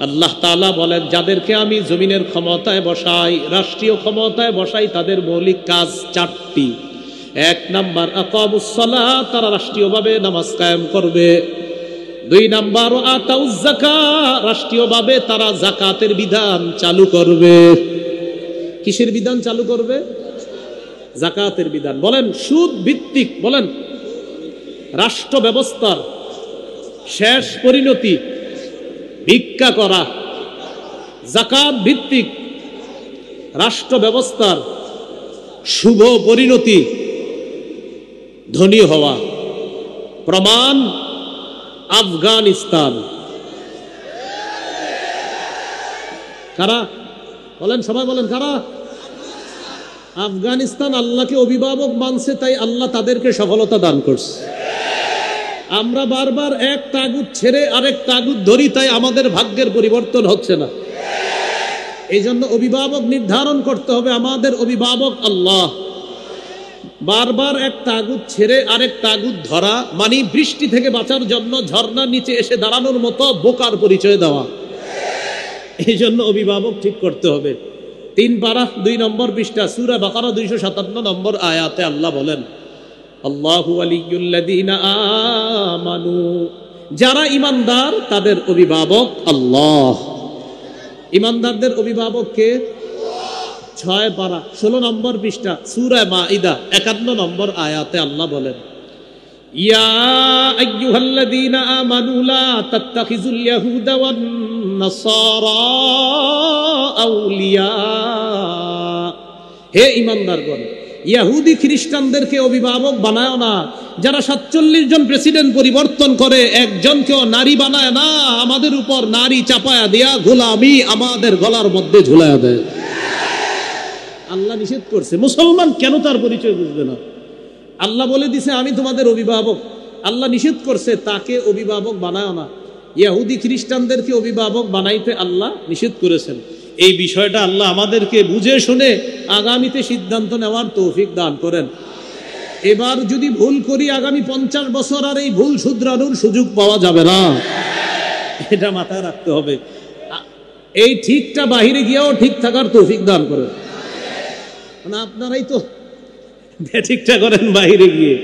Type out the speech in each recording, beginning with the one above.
আল্লাহ তাআলা বলেন, যাদেরকে আমি জমিনের ক্ষমতায় বসাই, রাষ্ট্রীয় ক্ষমতায় বসাই, তাদের মৌলিক কাজ চারটি। এক নাম্বার আকামুস সালাত, তারা রাষ্ট্রীয়ভাবে নামাজ কায়েম করবে। দুই নাম্বার আতাউজ যাকাত, রাষ্ট্রীয়ভাবে তারা যাকাতের বিধান চালু করবে। কিসের বিধান চালু করবে? যাকাতের বিধান। বলেন সুদ ভিত্তিক, বলেন রাষ্ট্র ব্যবস্থার শেষ পরিণতি ভিক্ষা করা। যাকাত ভিত্তিক রাষ্ট্র ব্যবস্থার শুভ পরিণতি ধনী হওয়া। প্রমাণ আফগানিস্তান। কারা বলেন? সবাই বলেন কারা? আফগানিস্তান আল্লাহকে অভিভাবক মানছে, তাই আল্লাহ তাদেরকে সফলতা দান করছে। আমরা বারবার এক তাগুত ছেড়ে আরেক তাগুত ধরি, তাই আমাদের ভাগ্যের পরিবর্তন হচ্ছে না। এই জন্য অভিভাবক নির্ধারণ করতে হবে, আমাদের অভিভাবক আল্লাহ। বারবার এক তাগুত ছেড়ে আরেক তাগুত ধরা মানে বৃষ্টি থেকে বাঁচার জন্য ঝর্ণার নিচে এসে দাঁড়ানোর মতো বোকার পরিচয় দেওয়া। এই জন্য অভিভাবক ঠিক করতে হবে। 3 পারা 2 নম্বর পৃষ্ঠা সূরা বাকারা 257 নম্বর আয়াতে আল্লাহ বলেন, আল্লাহু ওয়ালিয়ুল্লাযীনা আমানু, যারা ঈমানদার তাদের অভিভাবক আল্লাহ। ঈমানদারদের অভিভাবক কে? 6 পারা 16 নম্বর পৃষ্ঠা সূরা মাঈদা 51 নম্বর আয়াতে আল্লাহ বলেন, ইয়া আইয়ুহাল্লাযীনা আমানু লা তাত্তাখিযুল ইয়াহুদা ওয়ান নাসারা আউলিয়া। হে ঈমানদারগণ, ইহুদি খ্রিস্টানদেরকে অভিভাবক বানায় না। যারা 47 জন প্রেসিডেন্ট পরিবর্তন করে, একজনকেও নারী বানায় না। আমাদের উপর নারী চাপায়া দিয়া গোলামি আমাদের গলার মধ্যে ঝুলায়া দেয়। আল্লাহ নিষেধ করছে। মুসলমান কেন তার পরিচয় বুঝবে না? আল্লাহ বলে দিছে আমি তোমাদের অভিভাবক। আল্লাহ নিষেধ করছে তাকে অভিভাবক বানায় না। ইহুদি খ্রিস্টানদেরকে অভিভাবক বানাইতে আল্লাহ নিষেধ করেছেন। এই বিষয়টা আল্লাহ আমাদেরকে বুঝে শুনে আগামীতে সিদ্ধান্ত নেওয়ার তৌফিক দান করেন। এবার যদি ভুল করি, আগামী 50 বছর আর এই ভুল শুধরানোর সুযোগ পাওয়া যাবে না। এটা মাথায় রাখতে হবে। এই ঠিকটা বাহিরে গিয়েও ঠিক থাকার তৌফিক দান করেন। মানে আপনারাই তো ঠিকটা করেন বাহিরে গিয়ে।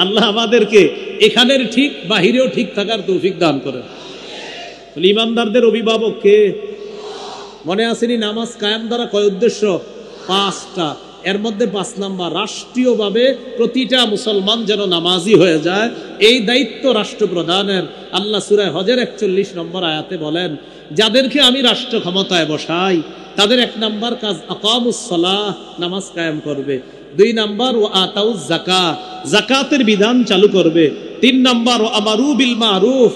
আল্লাহ আমাদেরকে এখানের ঠিক বাহিরেও ঠিক থাকার তৌফিক দান করেন। ঈমানদারদের অভিভাবক কে? মনে আসেনি? নামাজ কায়েম দ্বারা কয় উদ্দেশ্য? 5টা। এর মধ্যে 5 নাম্বার রাষ্ট্রীয়ভাবে প্রতিটা মুসলমান যেন নামাজি হয়ে যায়, এই দায়িত্ব রাষ্ট্রপ্রধানের। আল্লাহ সূরা হজের 41 নম্বর আয়াতে বলেন, যাদেরকে আমি রাষ্ট্র ক্ষমতায় বসাই তাদের 1 নাম্বার কাজ আকামুস সালাহ, নামাজ কায়েম করবে। 2 নাম্বার ও আতাউজ যাকাত, যাকাতের বিধান চালু করবে। 3 নাম্বার ও আমারু বিল মারুফ,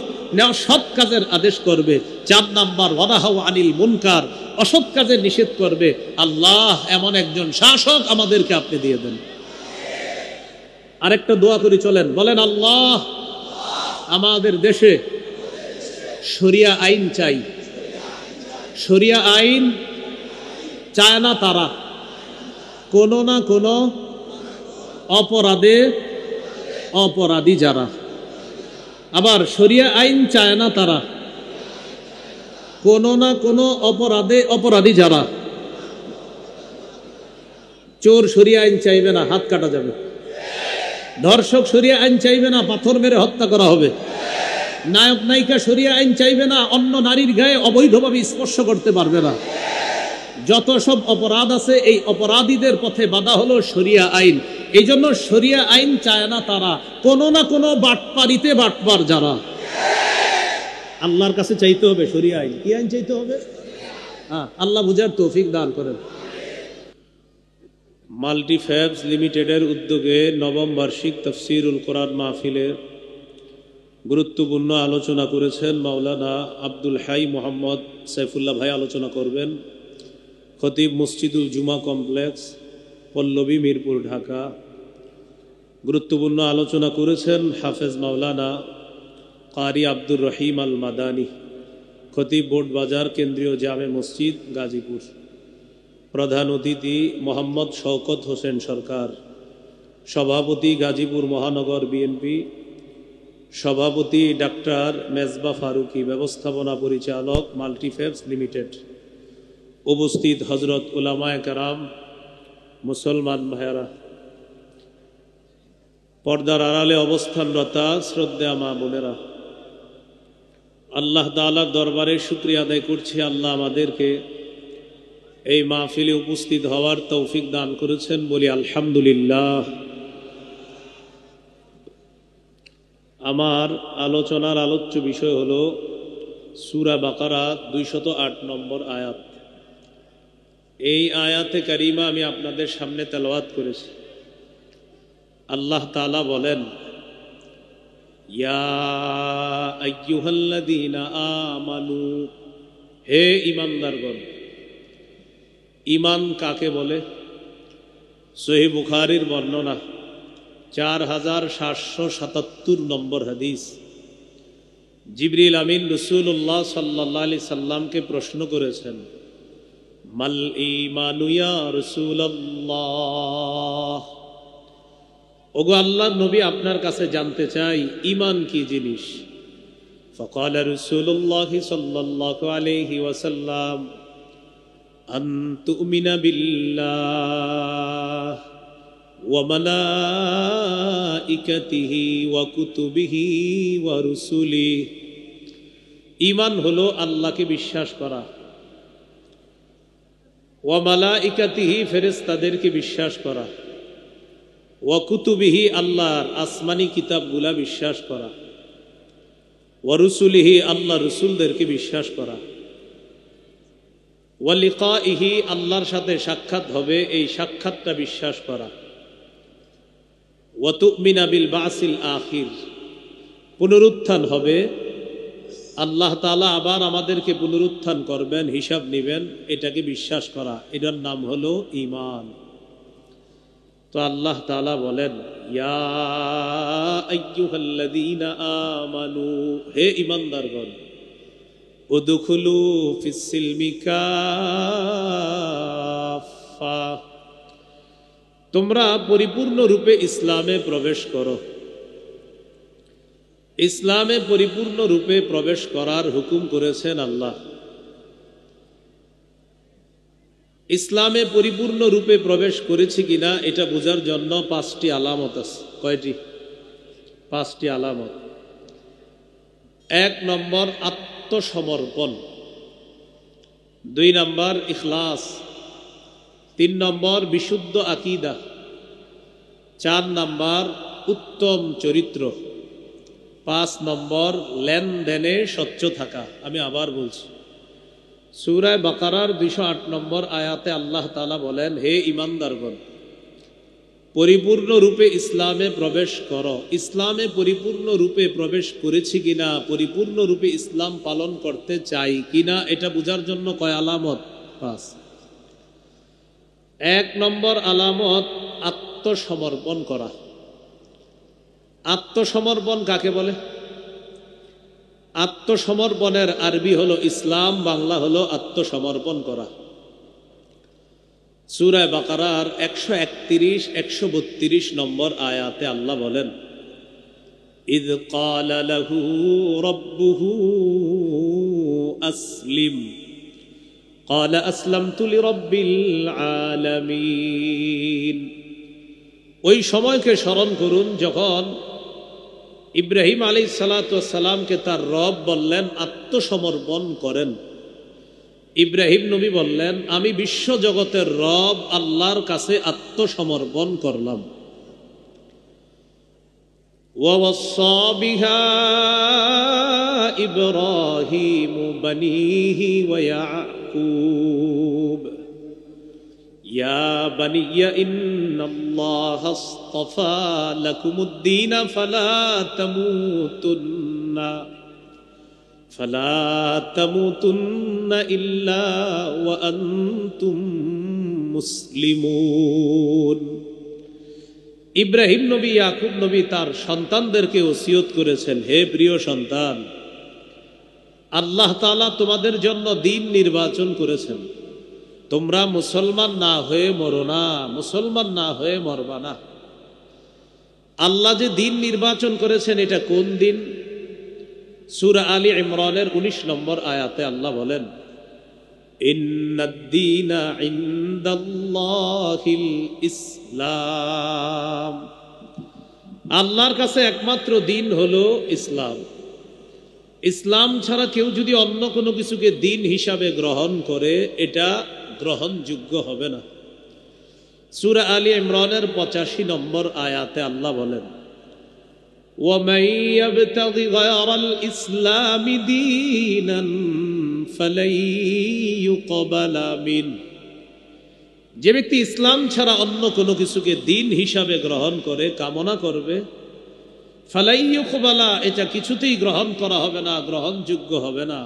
সৎ কাজের আদেশ করবে। 4 নাম্বার ওয়ানাহাউ আনিল মুনকার, অসৎ কাজের নিষেধ করবে। আল্লাহ এমন একজন শাসক আমাদেরকে আপনি দিয়ে দেন। আরেকটা দোয়া করি, চলেন বলেন, আল্লাহ আমাদের দেশে শরিয়া আইন চাই। শরিয়া আইন চায় না তারা কোনো না কোনো অপরাধে অপরাধী যারা। আবার শরিয়া আইন চায় না তারা কোনো না কোনো অপরাধে অপরাধী যারা। চোর শরিয়া আইন চাইবে না, হাত কাটা যাবে। ধর্ষক শরিয়া আইন চাইবে না, পাথর মেরে হত্যা করা হবে। নায়ক নায়িকা শরিয়া আইন চাইবে না, অন্য নারীর গায়ে অবৈধভাবে স্পর্শ করতে পারবে না। যত সব অপরাধ আছে, এই অপরাধীদের পথে বাধা হলো শরিয়া আইন। এই জন্য শরিয়া আইন চায় না তারা কোনো না কোনো বাটপারিতে বাটপার যারা। আল্লাহর কাছে চাইতে হবে শরিয়া আইন। কি আইন চাইতে হবে? আল্লাহ বুঝার তৌফিক দান করেন। মাল্টিফ্যাবস লিমিটেডের উদ্যোগে 9ম বার্ষিক তাফসীরুল কোরআন মাহফিলের গুরুত্বপূর্ণ আলোচনা করেছেন মাওলানা আব্দুল হাই মোহাম্মদ সাইফুল্লাহ ভাই। আলোচনা করবেন খতিব মসজিদুল জুমা কমপ্লেক্স, পল্লবী, মিরপুর, ঢাকা। গুরুত্বপূর্ণ আলোচনা করেছেন হাফেজ মাওলানা কারি আব্দুর রহিম আল মাদানী, খতিব বোর্ড বাজার কেন্দ্রীয় জামে মসজিদ, গাজীপুর। প্রধান অতিথি মোহাম্মদ শওকত হোসেন সরকার, সভাপতি গাজীপুর মহানগর বিএনপি। সভাপতি ডাক্তার মেজবা ফারুকি, ব্যবস্থাপনা পরিচালক মাল্টিফেবস লিমিটেড, উপস্থিত হজরত উলামায়ে কেরাম, মুসলমান ভাইয়েরা, পর্দার আড়ালে অবস্থানরতা শ্রদ্ধেয় মা বোনেরা, আল্লাহ তাআলার দরবারে শুকরিয়া আদায় করছি। আল্লাহ আমাদেরকে এই মাহফিলে উপস্থিত হওয়ার তৌফিক দান করেছেন, বলি আলহামদুলিল্লাহ। আমার আলোচনার আলোচ্য বিষয় হলো সূরা বাকারা 208 নম্বর আয়াত। এই আয়াতে কারিমা আমি আপনাদের সামনে তেলাওয়াত করেছি। আল্লাহ তাআলা বলেন, ইয়া আইয়ুহাল্লাযীনা আমানু, হে ঈমানদারগণ। ঈমান কাকে বলে? সহিহ বুখারীর বর্ণনা 4777 নম্বর হাদিস। জিবরিল আমিন রাসূলুল্লাহ সাল্লাল্লাহু আলাইহি সাল্লামকে প্রশ্ন করেছেন, মাল ঈমানু ইয়া রাসূলুল্লাহ, ওগো আল্লাহর নবী, আপনার কাছে জানতে চাই ঈমান কি জিনিস। ফাকাল রাসূলুল্লাহ সাল্লাল্লাহু আলাইহি ওয়াসাল্লাম, আন তুমিনা বিল্লাহ ওয়া মালাইকাতিহি ওয়া কুতুবিহি ওয়া রুসুলিহি। ঈমান হলো আল্লাহকে বিশ্বাস করা, ওয়া মালাইকাতিহি, ফেরেশতাদেরকে বিশ্বাস করা, ওয়া কুতুবিহি, আল্লাহর আসমানি কিতাবগুলা বিশ্বাস করা, ওয়া রুসুলিহি, আল্লাহর রসুলদেরকে বিশ্বাস করা, ওয়া লিকাইহি, আল্লাহর সাথে সাক্ষাৎ হবে, এই সাক্ষাৎটা বিশ্বাস করা, ওয়া তুমিনা বিল বাসিল আখির, পুনরুত্থান হবে, আল্লাহ তাআলা আবার আমাদেরকে পুনরুত্থান করবেন, হিসাব নেবেন, এটাকে বিশ্বাস করা, এটার নাম হলো ঈমান। তো আল্লাহ তাআলা বলেন, ইয়া আইয়ুহাল্লাযীনা আমানু, হে ঈমানদারগণ, উদখুলু ফিস সিলমি কাফা, তোমরা পরিপূর্ণ রূপে ইসলামে প্রবেশ করো। ইসলামে পরিপূর্ণ রূপে প্রবেশ করার হুকুম করেছেন আল্লাহ। ইসলামে পরিপূর্ণ রূপে প্রবেশ করেছি কিনা এটা বোঝার জন্য 5টি আলামত আছে। কয়টি? 5টি আলামত। 1 নম্বর আত্মসমর্পণ, 2 নম্বর ইখলাস, 3 নম্বর বিশুদ্ধ আকীদা, 4 নম্বর উত্তম চরিত্র, 5 নম্বর লেনদেনে স্বচ্ছ থাকা। আমি আবার বলছি, সূরা বাকারার 208 নম্বর আয়াতে আল্লাহ তাআলা বলেন, হে ঈমানদারগণ, পরিপূর্ণ রূপে ইসলামে প্রবেশ করো। ইসলামে পরিপূর্ণ রূপে প্রবেশ করেছি কিনা, পরিপূর্ণ রূপে ইসলাম পালন করতে চাই কিনা, এটা বোঝার জন্য কয় আলামত? 5। 1 নম্বর আলামত আত্মসমর্পণ করা। আত্মসমর্পণ কাকে বলে? আত্মসমর্পণের আরবি হলো ইসলাম, বাংলা হলো আত্মসমর্পণ করা। সূরা বাকারার 131-132 নম্বর আয়াতে আল্লাহ বলেন, ইয ক্বালা লাহু রাব্বুহু আসলিম ক্বালা আসলামতু লিরাব্বিল আলামিন। ওই সময়কে স্মরণ করুন যখন ইব্রাহিম আলাইহিস সালাতু ওয়াস সালামকে তার রব বললেন আত্মসমর্পণ করেন। ইব্রাহিম নবী বললেন, আমি বিশ্ব জগতের রব আল্লাহর কাছে আত্মসমর্পণ করলাম। ওয়াওয়াসা বিহা ইব্রাহিম বানিহি ওয়া ইয়াকুব ইয়া বানিয়া ইন্নাল্লাহা আসতাফা লাকুমুদ-দীন ফালা তামুতুন্না ইল্লা ওয়া আনতুম মুসলিমুন। ইব্রাহিম নবী, ইয়াকুব নবী তার সন্তানদেরকে ওসিয়ত করেছেন, হে প্রিয় সন্তান, আল্লাহ তাআলা তোমাদের জন্য দিন নির্বাচন করেছেন, তোমরা মুসলমান না হয়ে মরো না, মুসলমান না হয়ে মরবা না। আল্লাহ যে দিন নির্বাচন করেছেন এটা কোন দিন? সূরা আলী ইমরানের 19 নম্বর আয়াতে আল্লাহ বলেন, ইন্নাদ-দীনা ইনদাল্লাহিল ইসলাম। আল্লাহর কাছে একমাত্র দিন হলো ইসলাম। ইসলাম ছাড়া কেউ যদি অন্য কোনো কিছুকে দিন হিসাবে গ্রহণ করে এটা গ্রহণযোগ্য হবে না। সূরা আলী ইমরানের 85 নম্বর আয়াতে আল্লাহ বলেন, وَمَن يَبْتَغِ غَيْرَ الْإِسْلَامِ دِينًا فَلَن يُقْبَلَ مِنْهُ। যে ব্যক্তি ইসলাম ছাড়া অন্য কোনো কিছুকে দিন হিসাবে গ্রহণ করে কামনা করবে, ফালাই ইউকবালা, এটা কিছুতেই গ্রহণ করা হবে না, গ্রহণযোগ্য হবে না।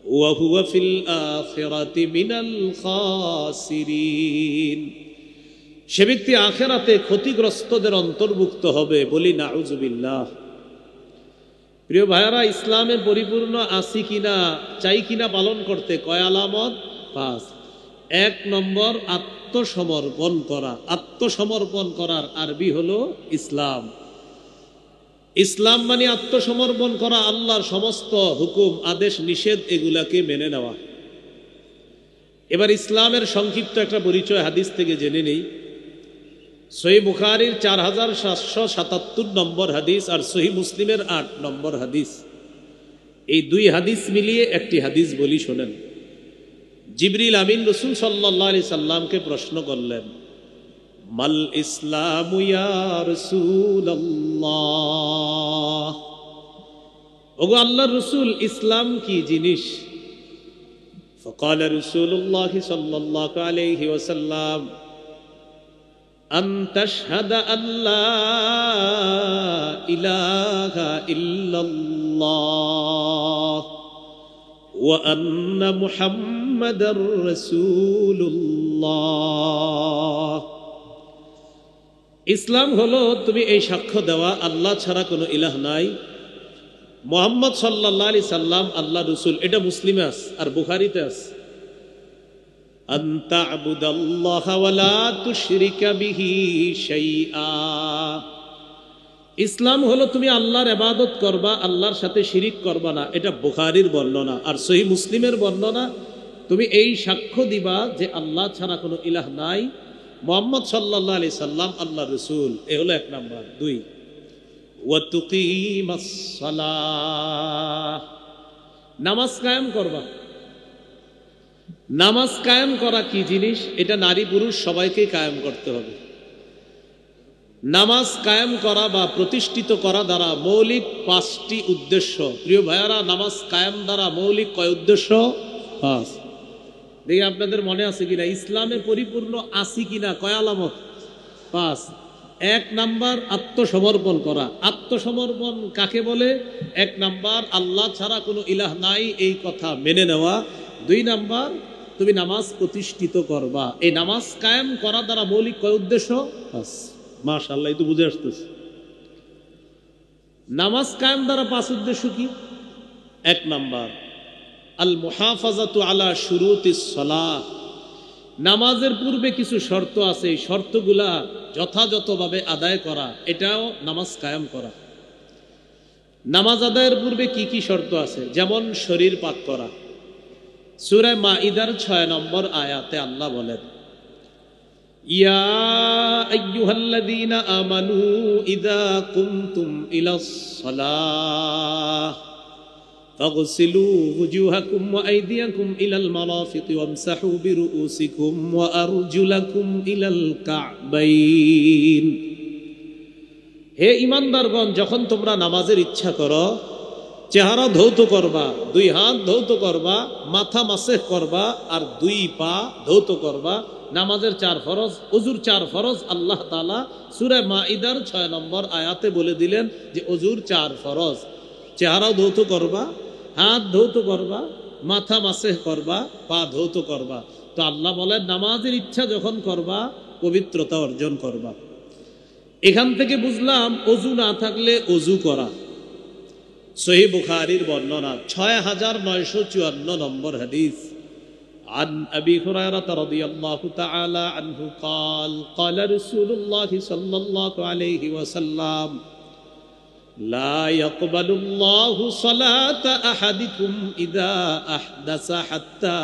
ওয়া হুয়া ফিল আখিরাতি মিনাল খাসিরিন, সে ব্যক্তি আখিরাতে ক্ষতিগ্রস্তদের অন্তর্ভুক্ত হবে। বলি নাউজুবিল্লাহ। প্রিয় ভাইয়ারা, ইসলামে পরিপূর্ণ আছি কিনা, চাই কিনা পালন করতে কয় আলামত? 5। 1 নম্বর আত্মসমর্পণ করা। আত্মসমর্পণ করার আরবি হলো ইসলাম। ইসলাম মানে আত্মসমর্পণ করা, আল্লাহর সমস্ত হুকুম আদেশ নিষেধ এগুলাকে মেনে নেওয়া। এবার ইসলামের সংক্ষিপ্ত একটা পরিচয় হাদিস থেকে জেনে নেই। সহিহ বুখারীর 4777 নম্বর হাদিস আর সহিহ মুসলিমের 8 নম্বর হাদিস, এই 2 হাদিস মিলিয়ে একটি হাদিস বলি শোনেন। জিবরিল আমিন রাসূল সাল্লাল্লাহু আলাইহি সাল্লামকে প্রশ্ন করলেন, মাল ইসলামু ইয়া রাসূলুল্লাহ, ওগো আল্লাহর রাসূল ইসলাম কি জিনিস? فقال رسول الله صلى الله عليه وسلم أن تشهد أن لا إله إلا الله وأن محمدا رسول الله। ইসলাম হলো তুমি এই সাক্ষ্য দেওয়া আল্লাহ ছাড়া কোনো ইলাহ নাই, মুহাম্মদ সাল্লাল্লাহু আলাইহি সাল্লাম আল্লাহ রাসূল। এটা মুসলিমে আছে আর বুখারীতে আছে। আনতা আবুদাল্লাহ ওয়া লা তুশরিকা বিহি শাইআ, ইসলাম হলো তুমি আল্লাহর ইবাদত করবা, আল্লাহর সাথে শিরিক করবা না। এটা বুখারীর বর্ণনা। আর সহিহ মুসলিমের বর্ণনা, তুমি এই সাক্ষ্য দিবা যে আল্লাহ ছাড়া কোনো ইলাহ নাই, মুহাম্মদ সাল্লাল্লাহু আলাইহি সাল্লাম আল্লাহর রাসূল। এ হলো 1 নাম্বার। 2 ওয়া তুকিমাস সালাহ, নামাজ কায়েম করবা। নামাজ কায়েম করা কি জিনিস? এটা নারী পুরুষ সবাইকে কায়েম করতে হবে। নামাজ কায়েম করা বা প্রতিষ্ঠিত করা দ্বারা মৌলিক 5টি উদ্দেশ্য। প্রিয় ভাইয়ারা, নামাজ কায়েম দ্বারা মৌলিক কয় উদ্দেশ্য? 5। দেখি আপনাদের মনে আছে কিনা, ইসলামে পরিপূর্ণ আছি কিনা, কয় আলামত? 5। 1 নাম্বার আত্মসমর্পণ করা। আত্মসমর্পণ কাকে বলে? 1 নাম্বার আল্লাহ ছাড়া কোনো ইলাহ নাই এই কথা মেনে নেওয়া। 2 নাম্বার তুমি নামাজ প্রতিষ্ঠিত করবা। এই নামাজ কায়েম করা দ্বারা মৌলিক কয় উদ্দেশ্য? 5। মাশাআল্লাহ, এই তো বুঝে আসতেছে। নামাজ কায়েম দ্বারা 5 উদ্দেশ্য কি? 1 নাম্বার আল মুহাফাজাতু আলা শুরুতিস সালাহ, নামাজের পূর্বে কিছু শর্ত আছে, এই শর্তগুলা যথাযথভাবে আদায় করা, এটাও নামাজ কায়েম করা। নামাজ আদায়ের পূর্বে কি কি শর্ত আছে? যেমন শরীর পাক করা। সূরা মাইদার 6 নম্বর আয়াতে আল্লাহ বলেন, ইয়া আইয়ুহাল্লাযীনা আমানু ইযা কুমতুম ইলাস সালাহ ফাগসিলু ওয়ুজুহাকুম ওয়া আইদিয়াকুম ইলাল মারাফিক ওয়ামসাহু বিরুউসিকুম ওয়া আরজুলাকুম ইলাল কা'বাইন। হে ঈমানদারগণ, যখন তোমরা নামাজের ইচ্ছা করো, চেহারা ধৌত করবা, 2 হাত ধৌত করবা, মাথা মাসেহ করবা, আর 2 পা ধৌত করবা। নামাজের 4 ফরজ, ওযুর 4 ফরজ আল্লাহ তাআলা সূরা মাইদার 6 নম্বর আয়াতে বলে দিলেন যে ওযুর 4 ফরজ। চেহারাও ধৌত করবা, হাত ধৌত করবা, মাথা মাসেহ করবা, পা ধৌত করবা। তো আল্লাহ বলেন নামাজের ইচ্ছা যখন করবা পবিত্রতা অর্জন করবা। এখান থেকে বুঝলাম ওযু না থাকলে ওযু করা। সহিহ বুখারীর বর্ণনা 6954 নম্বর হাদিস। عن أبي هريرة رضي الله تعالى عنه قال قال رسول الله صلى الله عليه وسلم لا يقبل الله صلاة أحدكم إذا أحدث حتى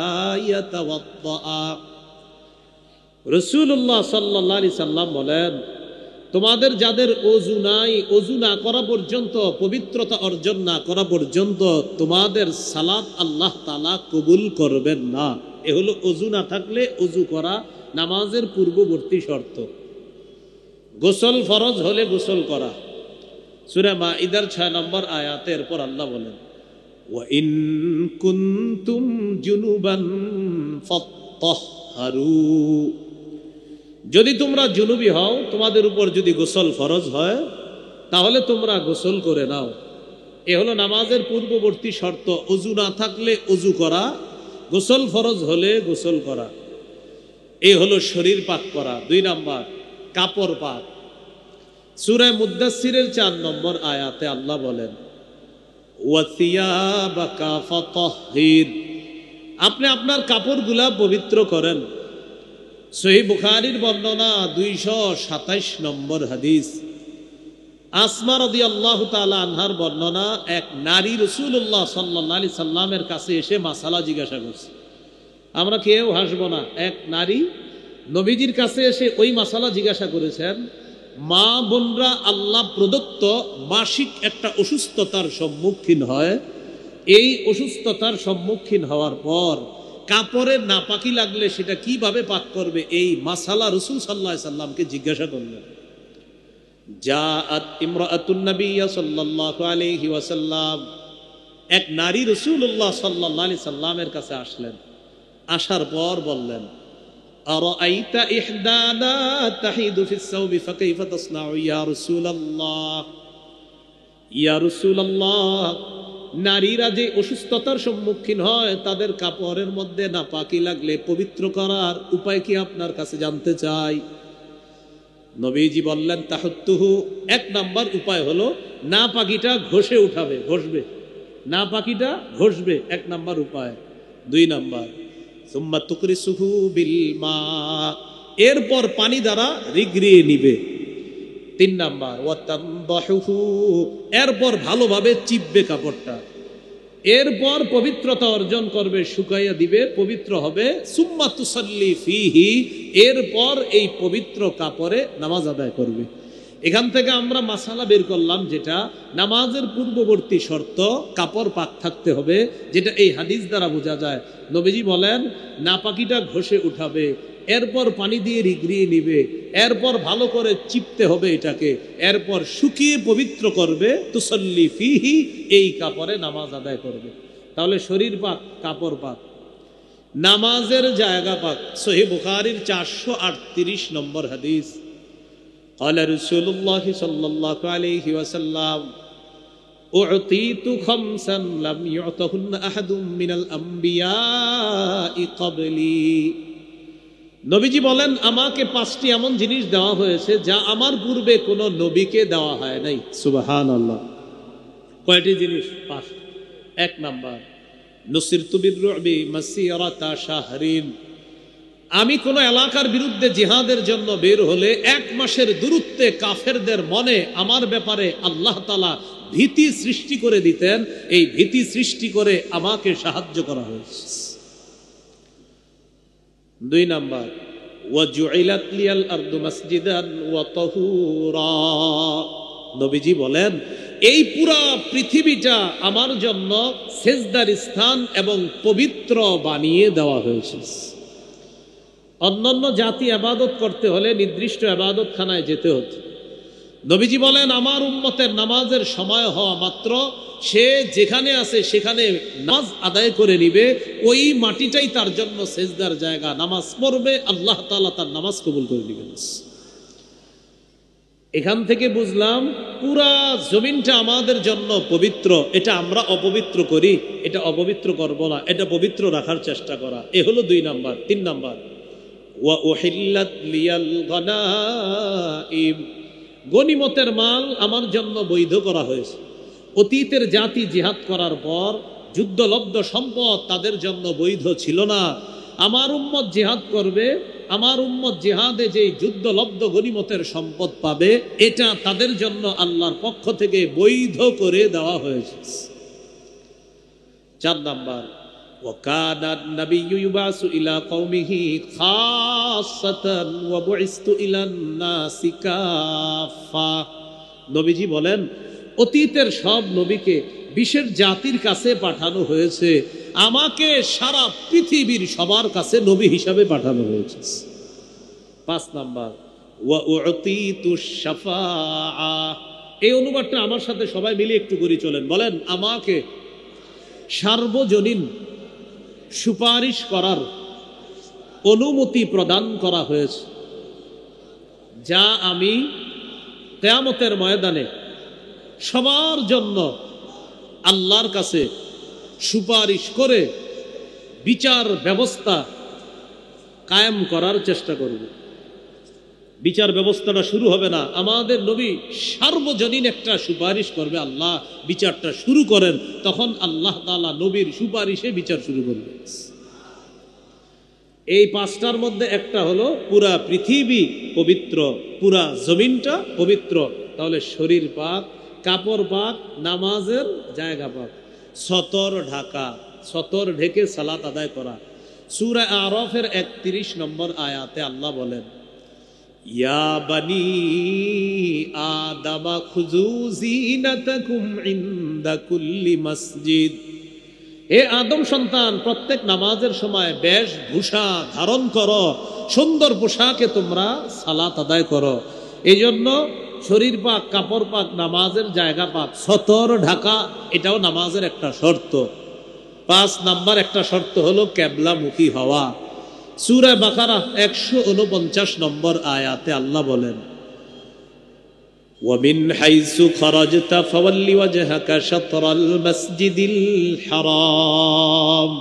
يتوضأ রাসূলুল্লাহ সাল্লাল্লাহু আলাইহি সাল্লাম বলেন, তোমাদের যাদের ওযু নাই, ওযু না করা পর্যন্ত, পবিত্রতা অর্জন না করা পর্যন্ত তোমাদের সালাত আল্লাহ তাআলা কবুল করবেন না। এ হলো ওযু না থাকলে ওযু করা নামাজের পূর্ববর্তী শর্ত। গোসল ফরজ হলে গোসল করা। সূরা মাঈদার 6 নম্বর আয়াতের পর আল্লাহ বলেন, ওয়া ইন কুনতুম জুনুবান ফাত্তাহহারু, যদি তোমরা জুনুবি হও, তোমাদের উপর যদি গোসল ফরজ হয়, তাহলে তোমরা গোসল করে নাও। এ হলো নামাজের পূর্ববর্তী শর্ত। ওযু না থাকলে ওযু করা, গোসল ফরজ হলে গোসল করা। এই হলো শরীর পাক করা। 2 নাম্বার কাপড় পাক। সূরা মুদ্দাসসিরের 4 নম্বর আয়াতে আল্লাহ বলেন, ওয়া সিয়াবাকা ফাতাহহির, আপনি আপনার কাপড়গুলা পবিত্র করেন। সহিহ বুখারীর বর্ণনা 227 নম্বর হাদিস। আসমা রাদিয়াল্লাহু তাআলা আনহার বর্ণনা, এক নারী রাসূলুল্লাহ সাল্লাল্লাহু আলাইহি সাল্লামের কাছে এসে মাসালা জিজ্ঞাসা করছে। আমরা কেউ হাসব না। এক নারী নবীজির কাছে এসে ওই মাসালা জিজ্ঞাসা করেছেন। মা বোনরা আল্লাহ প্রদত্ত মাসিক একটা অসুস্থতার সম্মুখীন হয়। এই অসুস্থতার সম্মুখীন হওয়ার পর কাপড়ের নাপাকি লাগলে সেটা কিভাবে পাক করবে, এই মাসালা রাসূল সাল্লাল্লাহু আলাইহি সাল্লামকে জিজ্ঞাসা করলেন। জাআত ইমরাআতুন নবী সাল্লাল্লাহু আলাইহি ওয়াসাল্লাম, এক নারী রাসূলুল্লাহ সাল্লাল্লাহু আলাইহি সাল্লামের কাছে আসলেন। আসার পর বললেন, আরাআইতা ইহদানা তাহিদু ফিস সাওবি ফাকাইফা তাসনাউ ইয়া রাসূলুল্লাহ। ইয়া রাসূলুল্লাহ, নারীরা যে অসুস্থতার সম্মুখীন হয়, তাদের কাপড়ের মধ্যে নাপাকি লাগলে পবিত্র করার উপায় কি আপনার কাছে জানতে চাই। নবীজি বললেন, তাহাত্তুহু, 1 নাম্বার উপায় হলো নাপাকিটা ঘষে উঠাবে, ঘষবে, নাপাকিটা ঘষবে, 1 নাম্বার উপায়। 2 নাম্বার সুম্মা তুকরিসুহু বিল মা, এরপর পানি দ্বারা রিগড়িয়ে নিবে। 3 নাম্বার ওয়া তানদাহুহু, এরপর ভালোভাবে চিপবে কাপড়টা। এরপর পবিত্রতা অর্জন করবে, শুকাইয়া দিবে, পবিত্র হবে। সুম্মা তুসাল্লি ফিহি, এরপর এই পবিত্র কাপড়ে নামাজ আদায় করবে। এখান থেকে আমরা মাসালা বের করলাম, যেটা নামাজের পূর্ববর্তী শর্ত কাপড় পাক থাকতে হবে, যেটা এই হাদিস দ্বারা বোঝা যায়। নবীজি বলেন নাপাকিটা ঘষে উঠাবে, এরপর পানি দিয়ে রিগড়িয়ে নিবে, এরপর ভালো করে চিপতে হবে এটাকে, এরপর শুকিয়ে পবিত্র করবে। তুসল্লি ফিহি, এই কাপড়ে নামাজ আদায় করবে। তাহলে শরীর পাক, কাপড় পাক, নামাজের জায়গা পাক। সহিহ বুখারীর 438 নম্বর হাদিস। قال رسول الله صلى الله عليه وسلم أعطيت خمسا لم يعطهن أحد من الأنبياء قبلي। নবীজি বলেন, আমাকে 5টি এমন জিনিস দেওয়া হয়েছে যা আমার পূর্বে কোনো নবীকে দেওয়া হয় নাই। সুবহানাল্লাহ। কয়টি জিনিস? 5। 1 নাম্বার নুসিরতু বিররুবি মাসিরাতা শাহরিন, আমি কোন এলাকার বিরুদ্ধে জিহাদের জন্য বের হলে 1 মাসের দূরত্বে কাফেরদের মনে আমার ব্যাপারে আল্লাহ তাআলা ভীতি সৃষ্টি করে দিতেন। এই ভীতি সৃষ্টি করে আমাকে সাহায্য করা হয়েছে। 2 নাম্বার ওয়াজুইলাত লিয়াল আরদু মাসজিদান ওয়া তাহুরা, নবীজি বলেন এই পুরা পৃথিবীটা আমার জন্য সেজদার স্থান এবং পবিত্র বানিয়ে দেওয়া হয়েছে। অন্যান্য জাতি ইবাদত করতে হলে নির্দিষ্ট ইবাদতখানায় যেতে হতো। নবীজি বলেন আমার উম্মতের নামাজের সময় হওয়া মাত্র সে যেখানে আছে সেখানে নামাজ আদায় করে নিবে, ওই মাটিটাই তার জন্য সেজদার জায়গা। নামাজ পড়বে, আল্লাহ তাআলা তার নামাজ কবুল করে নেবেন। এখান থেকে বুঝলাম পুরা জমিনটা আমাদের জন্য পবিত্র। এটা আমরা অপবিত্র করি, এটা অপবিত্র করব না, এটা পবিত্র রাখার চেষ্টা করা। এ হলো 2 নাম্বার। 3 নাম্বার ওয়া উহিল্লাত লিয়াল গনাইম, গনিমতের মাল আমার জন্য বৈধ করা হয়েছে। অতীতের জাতি জিহাদ করার পর যুদ্ধলব্ধ সম্পদ তাদের জন্য বৈধ ছিল না। আমার উম্মত জিহাদ করবে, আমার উম্মত জিহাদে যে যুদ্ধলব্ধ গনিমতের সম্পদ পাবে, এটা তাদের জন্য আল্লাহর পক্ষ থেকে বৈধ করে দেওয়া হয়েছে। 4 নাম্বার, وَكَانَ النَّبِيُّ يُبْعَثُ إِلَى قَوْمِهِ خَاصَّةً وَبُعِثْتُ إِلَى النَّاسِ كَافَّةً। নবীজি বলেন, অতীতের সব নবীকে বিশেষ জাতির কাছে পাঠানো হয়েছে, আমাকে সারা পৃথিবীর সবার কাছে নবী হিসাবে পাঠানো হয়েছে। 5 নাম্বার, وَأُعْطِيتُ الشَّفَاعَةَ। এই অনুবাদটা আমার সাথে সবাই মিলে একটু করে চলেন, বলেন, আমাকে সার্বজনীন সুপারিশ করার অনুমতি প্রদান করা হয়েছে, যা আমি কিয়ামতের ময়দানে সবার জন্য আল্লাহর কাছে সুপারিশ করে বিচার ব্যবস্থা কায়েম করার চেষ্টা করব। বিচার ব্যবস্থাটা শুরু হবে না, আমাদের নবী সার্বজনীন একটা সুপারিশ করবে, আল্লাহ বিচারটা শুরু করেন, তখন আল্লাহ তাআলা নবীর সুপারিশে বিচার শুরু করবে। এই 5টার মধ্যে একটা হলো পুরা পৃথিবী পবিত্র, পুরা জমিনটা পবিত্র, তাহলে শরীর পাক, কাপড় পাক, নামাজের জায়গা পাক, সতর ঢাকা, সতর ঢেকে সালাত আদায় করা। সূরা আরাফের 31 নম্বর আয়াতে আল্লাহ বলেন, ইয়া বানি আদামা খুযু যিনাতাকুম ইনদা কুল্লি মসজিদ। হে আদম সন্তান, প্রত্যেক নামাজের সময় বেশভূষা ধারণ করো, সুন্দর পোশাকে তোমরা সালাত আদায় করো। এই জন্য শরীর পাক, কাপড় পাক, নামাজের জায়গা পাক, সতর ঢাকা, এটাও নামাজের একটা শর্ত। 5 নাম্বার একটা শর্ত হলো কিবলামুখী হওয়া। সূরা বাকারা 149 নম্বর আয়াতে আল্লাহ বলেন, وَمِنْ حَيْثُ خَرَجْتَ فَوَلِّ وَجْهَكَ شَطْرَ الْمَسْجِدِ الْحَرَامِ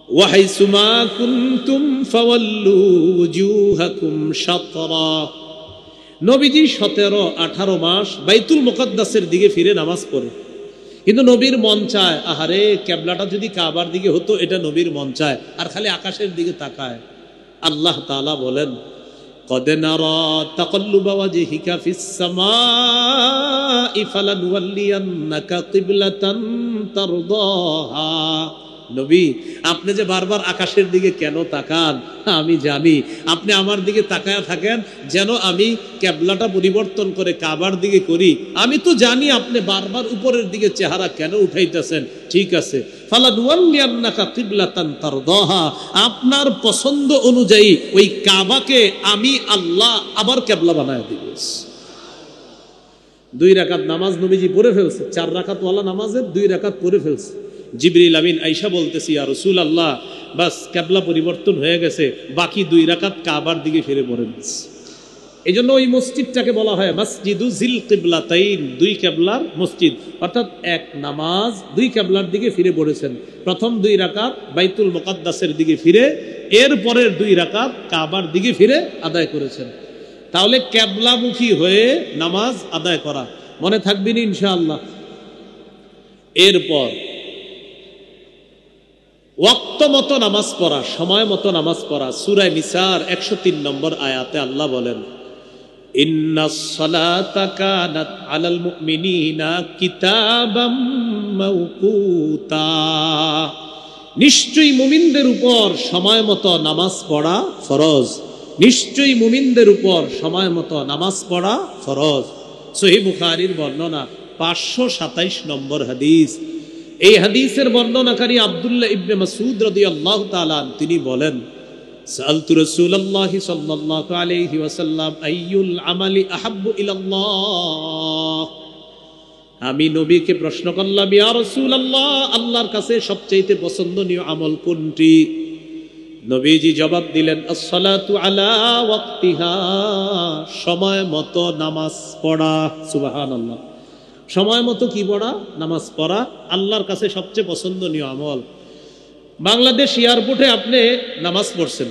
وَحَيْثُ مَا كُنْتُمْ فَوَلُّوا وُجُوهَكُمْ شَطْرَهُ। নবীজি 17-18 মাস বাইতুল মুকাদ্দাসের দিকে ফিরে নামাজ পড়ে, কিন্তু নবীর মন চায়, আহারে কিবলাটা যদি কাবার দিকে হতো, এটা নবীর মন চায়, আর খালি আকাশের দিকে তাকায়। আল্লাহ তাআলা বলেন, قد نرى تقلب وجهك في السماء فلنولينك قبلة ترضاها। নবী, আপনি যে বারবার আকাশের দিকে কেন তাকান আমি জানি, আপনি আমার দিকে তাকায়া থাকেন যেন আমি কিবলাটা পরিবর্তন করে কাবার দিকে করি। আমি তো জানি আপনি বারবার উপরের দিকে চেহারা কেন উঠাইতেছেন। ঠিক আছে, ফালানুওয়াল্লিয়ান্নাকা কিবলাতান তারদাহা, আপনার পছন্দ অনুযায়ী ওই কাবাকে আমি আল্লাহ আবার কিবলা বানায় দিব। 2 রাকাত নামাজ নবীজি পড়ে ফেলছে, 4 রাকাত ওয়ালা নামাজের 2 রাকাত পড়ে ফেলছে। জিবরিল আমিন আয়েশা বলতেছি, ইয়া রাসূলুল্লাহ, বাস কিবলা পরিবর্তন হয়ে গেছে, বাকি 2 রাকাত কাবার দিকে ফিরে পড়েন। এই জন্য ওই মসজিদটাকে বলা হয় মসজিদু জিল কিবলাতাইন, 2 কিবলার মসজিদ, অর্থাৎ এক নামাজ 2 কিবলার দিকে ফিরে পড়েছেন। প্রথম 2 রাকাত বাইতুল মুকাদ্দাসের দিকে ফিরে, এর পরের 2 রাকাত কাবার দিকে ফিরে আদায় করেছেন। তাহলে কিবলামুখী হয়ে নামাজ আদায় করা মনে থাকবে না ইনশাআল্লাহ। এরপর ওয়াক্ত মতো নামাজ পড়া, সময় মতো নামাজ পড়া। সূরা নিসার 103 নম্বর আয়াতে আল্লাহ বলেন, ইন্নাস সালাতা কানাত আলাল মুমিনিনা কিতাবাম মাওকুতা। নিশ্চয়ই মুমিনদের উপর সময় মতো নামাজ পড়া ফরজ। নিশ্চয়ই মুমিনদের উপর সময় মতো নামাজ পড়া ফরজ। সহিহ বুখারীর বর্ণনা 527 নম্বর হাদিস। এই হাদিসের বর্ণনাকারী আব্দুল্লাহ ইবনে মাসউদ রাদিয়াল্লাহু তাআলা তিনি বলেন, সাআলতু রাসূলুল্লাহ সাল্লাল্লাহু আলাইহি ওয়াসাল্লাম আইয়ুল আমালি আহাব্বু ইলাল্লাহ। আমি নবীকে প্রশ্ন করলাম, ইয়া রাসূলুল্লাহ, আল্লাহর কাছে সবচেয়ে পছন্দনীয় আমল কোনটি? নবীজি জবাব দিলেন, আস-সালাতু আলা ওয়াক্তিহা, সময় মতো নামাজ পড়া। সুবহানাল্লাহ। সময় মতো কি পড়া? নামাজ পড়া আল্লাহর কাছে সবচেয়ে পছন্দনীয় আমল। বাংলাদেশ এয়ারপোর্টে আপনি নামাজ পড়ছেন,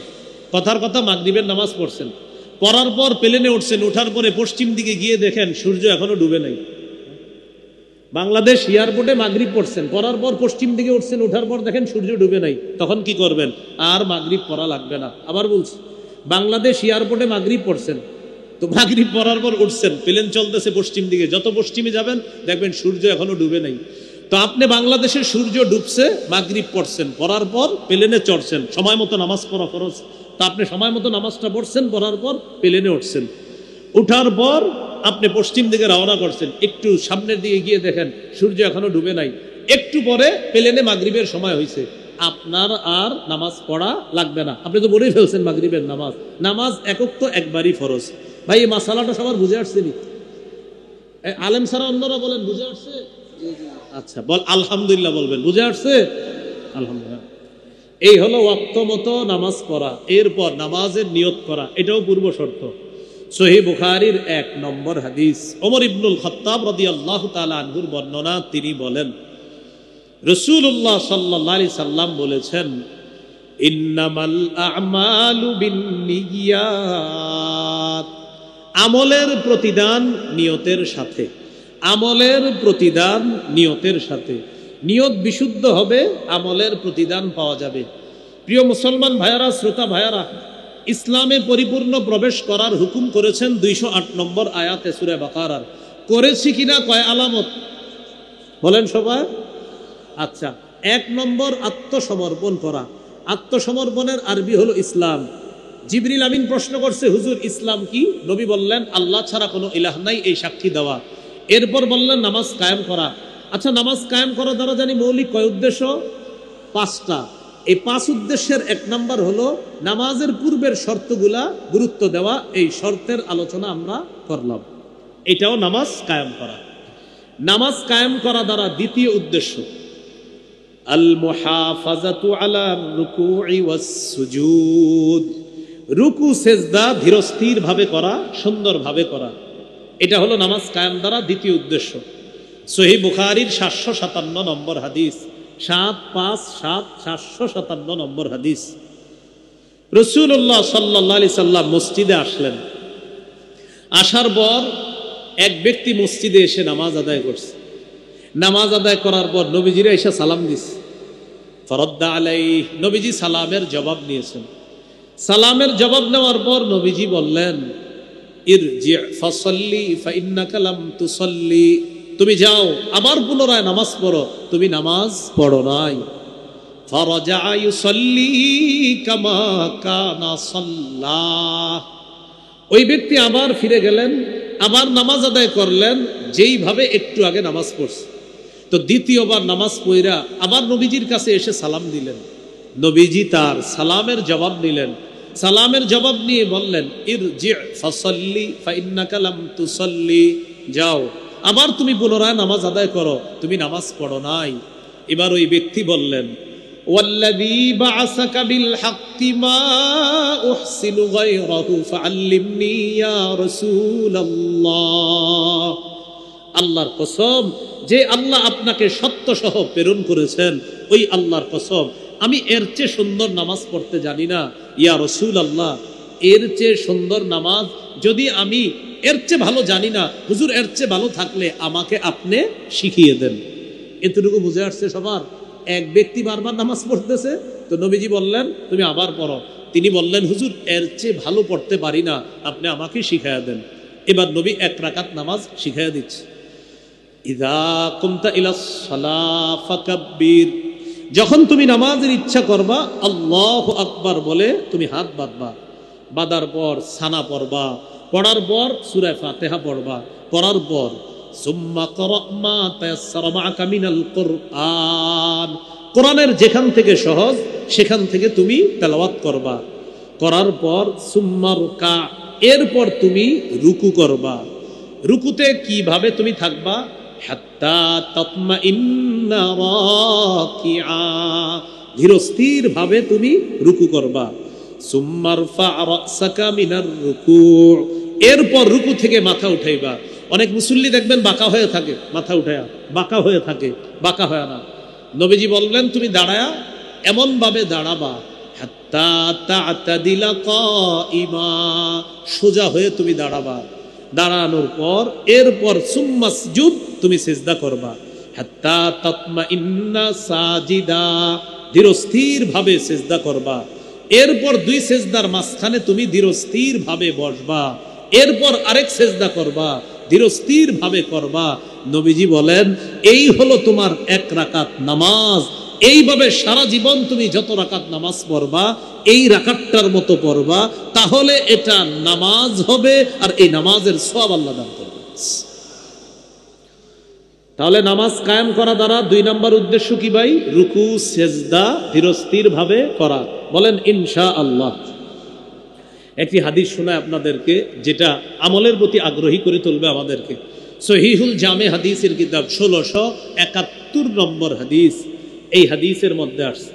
কথার কথা মাগরিবের নামাজ পড়ছেন, পড়ার পর প্লেনে উঠছেন, ওঠার পরে পশ্চিম দিকে গিয়ে দেখেন সূর্য এখনো ডুবে নাই। বাংলাদেশ এয়ারপোর্টে মাগরিব পড়ছেন, পড়ার পর পশ্চিম দিকে উঠছেন, ওঠার পর দেখেন সূর্য ডুবে নাই, তখন কি করবেন? আর মাগরিব পড়া লাগবে না। আবার বলছি, বাংলাদেশ এয়ারপোর্টে মাগরিব পড়ছেন, তো মাগরিব পড়ার পর উঠছেন, প্লেন চলতেছে পশ্চিম দিকে, যত পশ্চিমে যাবেন দেখবেন সূর্য এখনো ডুবে নাই। তো আপনি বাংলাদেশের সূর্য ডুবছে, মাগরিব পড়ছেন, পড়ার পর প্লেনে চড়ছেন, সময় মতো নামাজ পড়া ফরজ। তা আপনি সময় মতো নামাজটা পড়ছেন, পড়ার পর প্লেনে উঠছেন, উঠার পর আপনি পশ্চিম দিকে রওনা করছেন, একটু সামনের দিকে গিয়ে দেখেন সূর্য এখনো ডুবে নাই, একটু পরে প্লেনে মাগরিবের সময় হয়েছে, আপনার আর নামাজ পড়া লাগবে না। আপনি তো বলেই ফেলছেন মাগরিবের নামাজ, নামাজ একক তো একবারই ফরজ। ভাই এই মাসালাটা সবার বুঝে আসছেনি? আলেম ছাড়া অন্যরা বলেন বুঝে আসছে? আচ্ছা, বল আলহামদুলিল্লাহ বলবেন, বুঝে আসছে? আলহামদুলিল্লাহ। এই হলো ওয়াক্ত মতো নামাজ পড়া, এরপর নামাজের নিয়ত করা, এটাও পূর্ব শর্ত। সহিহ বুখারীর 1 নম্বর হাদিস, ওমর ইবনুল খাত্তাব রাদিয়াল্লাহু তাআলা আনহুর বর্ণনা, তিনি বলেন রাসূলুল্লাহ সাল্লাল্লাহু আলাইহি সাল্লাম বলেছেন, ইন্নামাল আ'মালু বিন্নিয়াত, আমলের প্রতিদান নিয়তের সাথে, আমলের প্রতিদান নিয়তের সাথে। নিয়ত বিশুদ্ধ হবে, আমলের প্রতিদান পাওয়া যাবে। প্রিয় মুসলমান ভাইয়ারা, শ্রোতা ভাইয়ারা, ইসলামে পরিপূর্ণ প্রবেশ করার হুকুম করেছেন 208 নম্বর আয়াতে সূরা বাকারার। করেছি কিনা কয় আলামত বলেন সবাই? আচ্ছা, 1 নম্বর আত্মসমর্পণ করা। আত্মসমর্পণের আরবি হলো ইসলাম। জিবরিল আমিন প্রশ্ন করছে, হুজুর ইসলাম কি? নবী বললেন আল্লাহ ছাড়া কোনো ইলাহ নাই, এই সাক্ষী দেওয়া। এরপর বললেন নামাজ কায়েম করা। আচ্ছা, নামাজ কায়েম করা দ্বারা জানি মৌলিক কয় উদ্দেশ্য? 5টা। এই 5 উদ্দেশ্যের 1 নম্বর হলো নামাজের পূর্বের শর্তগুলা গুরুত্ব দেওয়া। এই শর্তের আলোচনা আমরা করলাম, এটাও নামাজ কায়েম করা। নামাজ কায়েম করা দ্বারা দ্বিতীয় উদ্দেশ্য আল মুহাফাজাতু আলা রুকুই ওয়াস সুজুদ, রুকু সেজদা ধীরস্থির ভাবে করা, সুন্দরভাবে করা, এটা হলো নামাজ কায়েম দ্বারা দ্বিতীয় উদ্দেশ্য। সহিহ বুখারীর 757 নম্বর হাদিস, 757 নম্বর হাদিস। রাসূলুল্লাহ সাল্লাল্লাহু আলাইহি সাল্লাম মসজিদে আসলেন, আসার পর এক ব্যক্তি মসজিদে এসে নামাজ আদায় করছে। নামাজ আদায় করার পর নবীজিরা এসে সালাম দিছে, ফরদ্দা আলাইহি, নবীজি সালামের জবাব নিয়েছেন। সালামের জবাব নেওয়ার পর নবীজি বললেন, ইরজি ফাসাল্লি ফাইন্নাকা লাম তুসাল্লি, তুমি যাও আবার পুনরায় নামাজ পড়ো, তুমি নামাজ পড়ো নাই। ফারাজা ইউসাল্লি কামা কানা সাল্লা, ওই ব্যক্তি আবার ফিরে গেলেন, আবার নামাজ আদায় করলেন যেইভাবে একটু আগে নামাজ পড়ছে। তো দ্বিতীয়বার নামাজ পড়া আবার নবীজির কাছে এসে সালাম দিলেন। নবীজি তার সালামের জবাব নিলেন, সালামের জবাব নিয়ে বললেন, ইরজি ফাসাল্লি ফাইন্নাকা লাম তুসাল্লি, যাও আবার তুমি পুনরায় নামাজ আদায় করো, তুমি নামাজ পড়ো নাই। এবার ওই ব্যক্তি বললেন, ওয়াল্লাযী বা'আসাকা বিল হাক্কি মা উহসিনু গায়রাহু ফাআল্লিমনি ইয়া রাসূলুল্লাহ, আল্লাহর কসম, যে আল্লাহ আপনাকে সত্য সহ প্রেরণ করেছেন, ওই আল্লাহর কসম, আমি এর চেয়ে সুন্দর নামাজ পড়তে জানি না। ইয়া রাসূলুল্লাহ, এর চেয়ে সুন্দর নামাজ যদি আমি এর চেয়ে ভালো জানি না, হুজুর এর চেয়ে ভালো থাকলে আমাকে আপনি শিখিয়ে দেন। এতটুকু বুঝে আসছে সবার? এক ব্যক্তি বারবার নামাজ পড়তেছে, তো নবীজি বললেন তুমি আবার পড়ো। তিনি বললেন, হুজুর এর চেয়ে ভালো পড়তে পারি না, আপনি আমাকে শিখাইয়া দেন। এবার নবী 1 রাকাত নামাজ শিখাইয়া দিচ্ছে। ইযা কুমতা ইলাস সালাহ ফাকাব্বির, যখন তুমি নামাজের ইচ্ছা করবা আল্লাহু আকবার বলে তুমি হাত বাঁধবা, বাঁধার পর সানা পড়বা, পড়ার পর সূরা ফাতিহা পড়বা, পড়ার পর সুম্মা ক্রা মা তায়াসসারা মাআকা মিনাল কুরআন, কোরআনের যেখান থেকে সহজ সেখান থেকে তুমি তেলাওয়াত করবা, করার পর সুম্মা রুকা, এরপর তুমি রুকু করবা। রুকুতে কিভাবে তুমি থাকবা? হাত্তা তাতমাইন্না রাকিআ, ধীরস্থির ভাবে তুমি রুকু করবা। সুম্মা রফা রাসাকা মিনার রুকু, এরপর রুকু থেকে মাথা উঠাইবা। অনেক মুসল্লি দেখবেন বাঁকা হয়ে থাকে, মাথা উঠায়া বাঁকা হয়ে থাকে, বাঁকা হয় না। নবীজি বললেন তুমি দাঁড়ায়া এমন ভাবে দাঁড়াবা, হাত্তা তা'তাদিলা কাইমা, সোজা হয়ে তুমি দাঁড়াবা। দাঁড়ানোর পর এরপর সুম্মাসজুদ তুমি সিজদা করবা। হাত্তা তাতমাইন্না সাজিদা, ধীরস্থির ভাবে সিজদা করবা। এরপর 2 সিজদার মাঝখানে তুমি ধীরস্থির ভাবে বসবা, এরপর আরেক সিজদা করবা, ধীরস্থির ভাবে করবা। নবীজি বলেন এই হলো তোমার 1 রাকাত নামাজ। এইভাবে সারা জীবন তুমি যত রাকাত নামাজ পড়বা, এই রাকাতটার মতো পড়বা, তাহলে এটা নামাজ হবে, আর এই নামাজের সওয়াব আল্লাহ দান করবে। তাহলে নামাজ কায়েম করা দ্বারা 2 নম্বর উদ্দেশ্য কি ভাই? রুকু সেজদা ধীরস্থির ভাবে করা। বলেন ইনশাআল্লাহ। একটি হাদিস শোনায় আপনাদেরকে, যেটা আমলের প্রতি আগ্রহী করে তুলবে আমাদেরকে। সহিহুল জামে হাদিসের কিতাব 1671 নম্বর হাদিস। এই হাদিসের মধ্যে আসছে,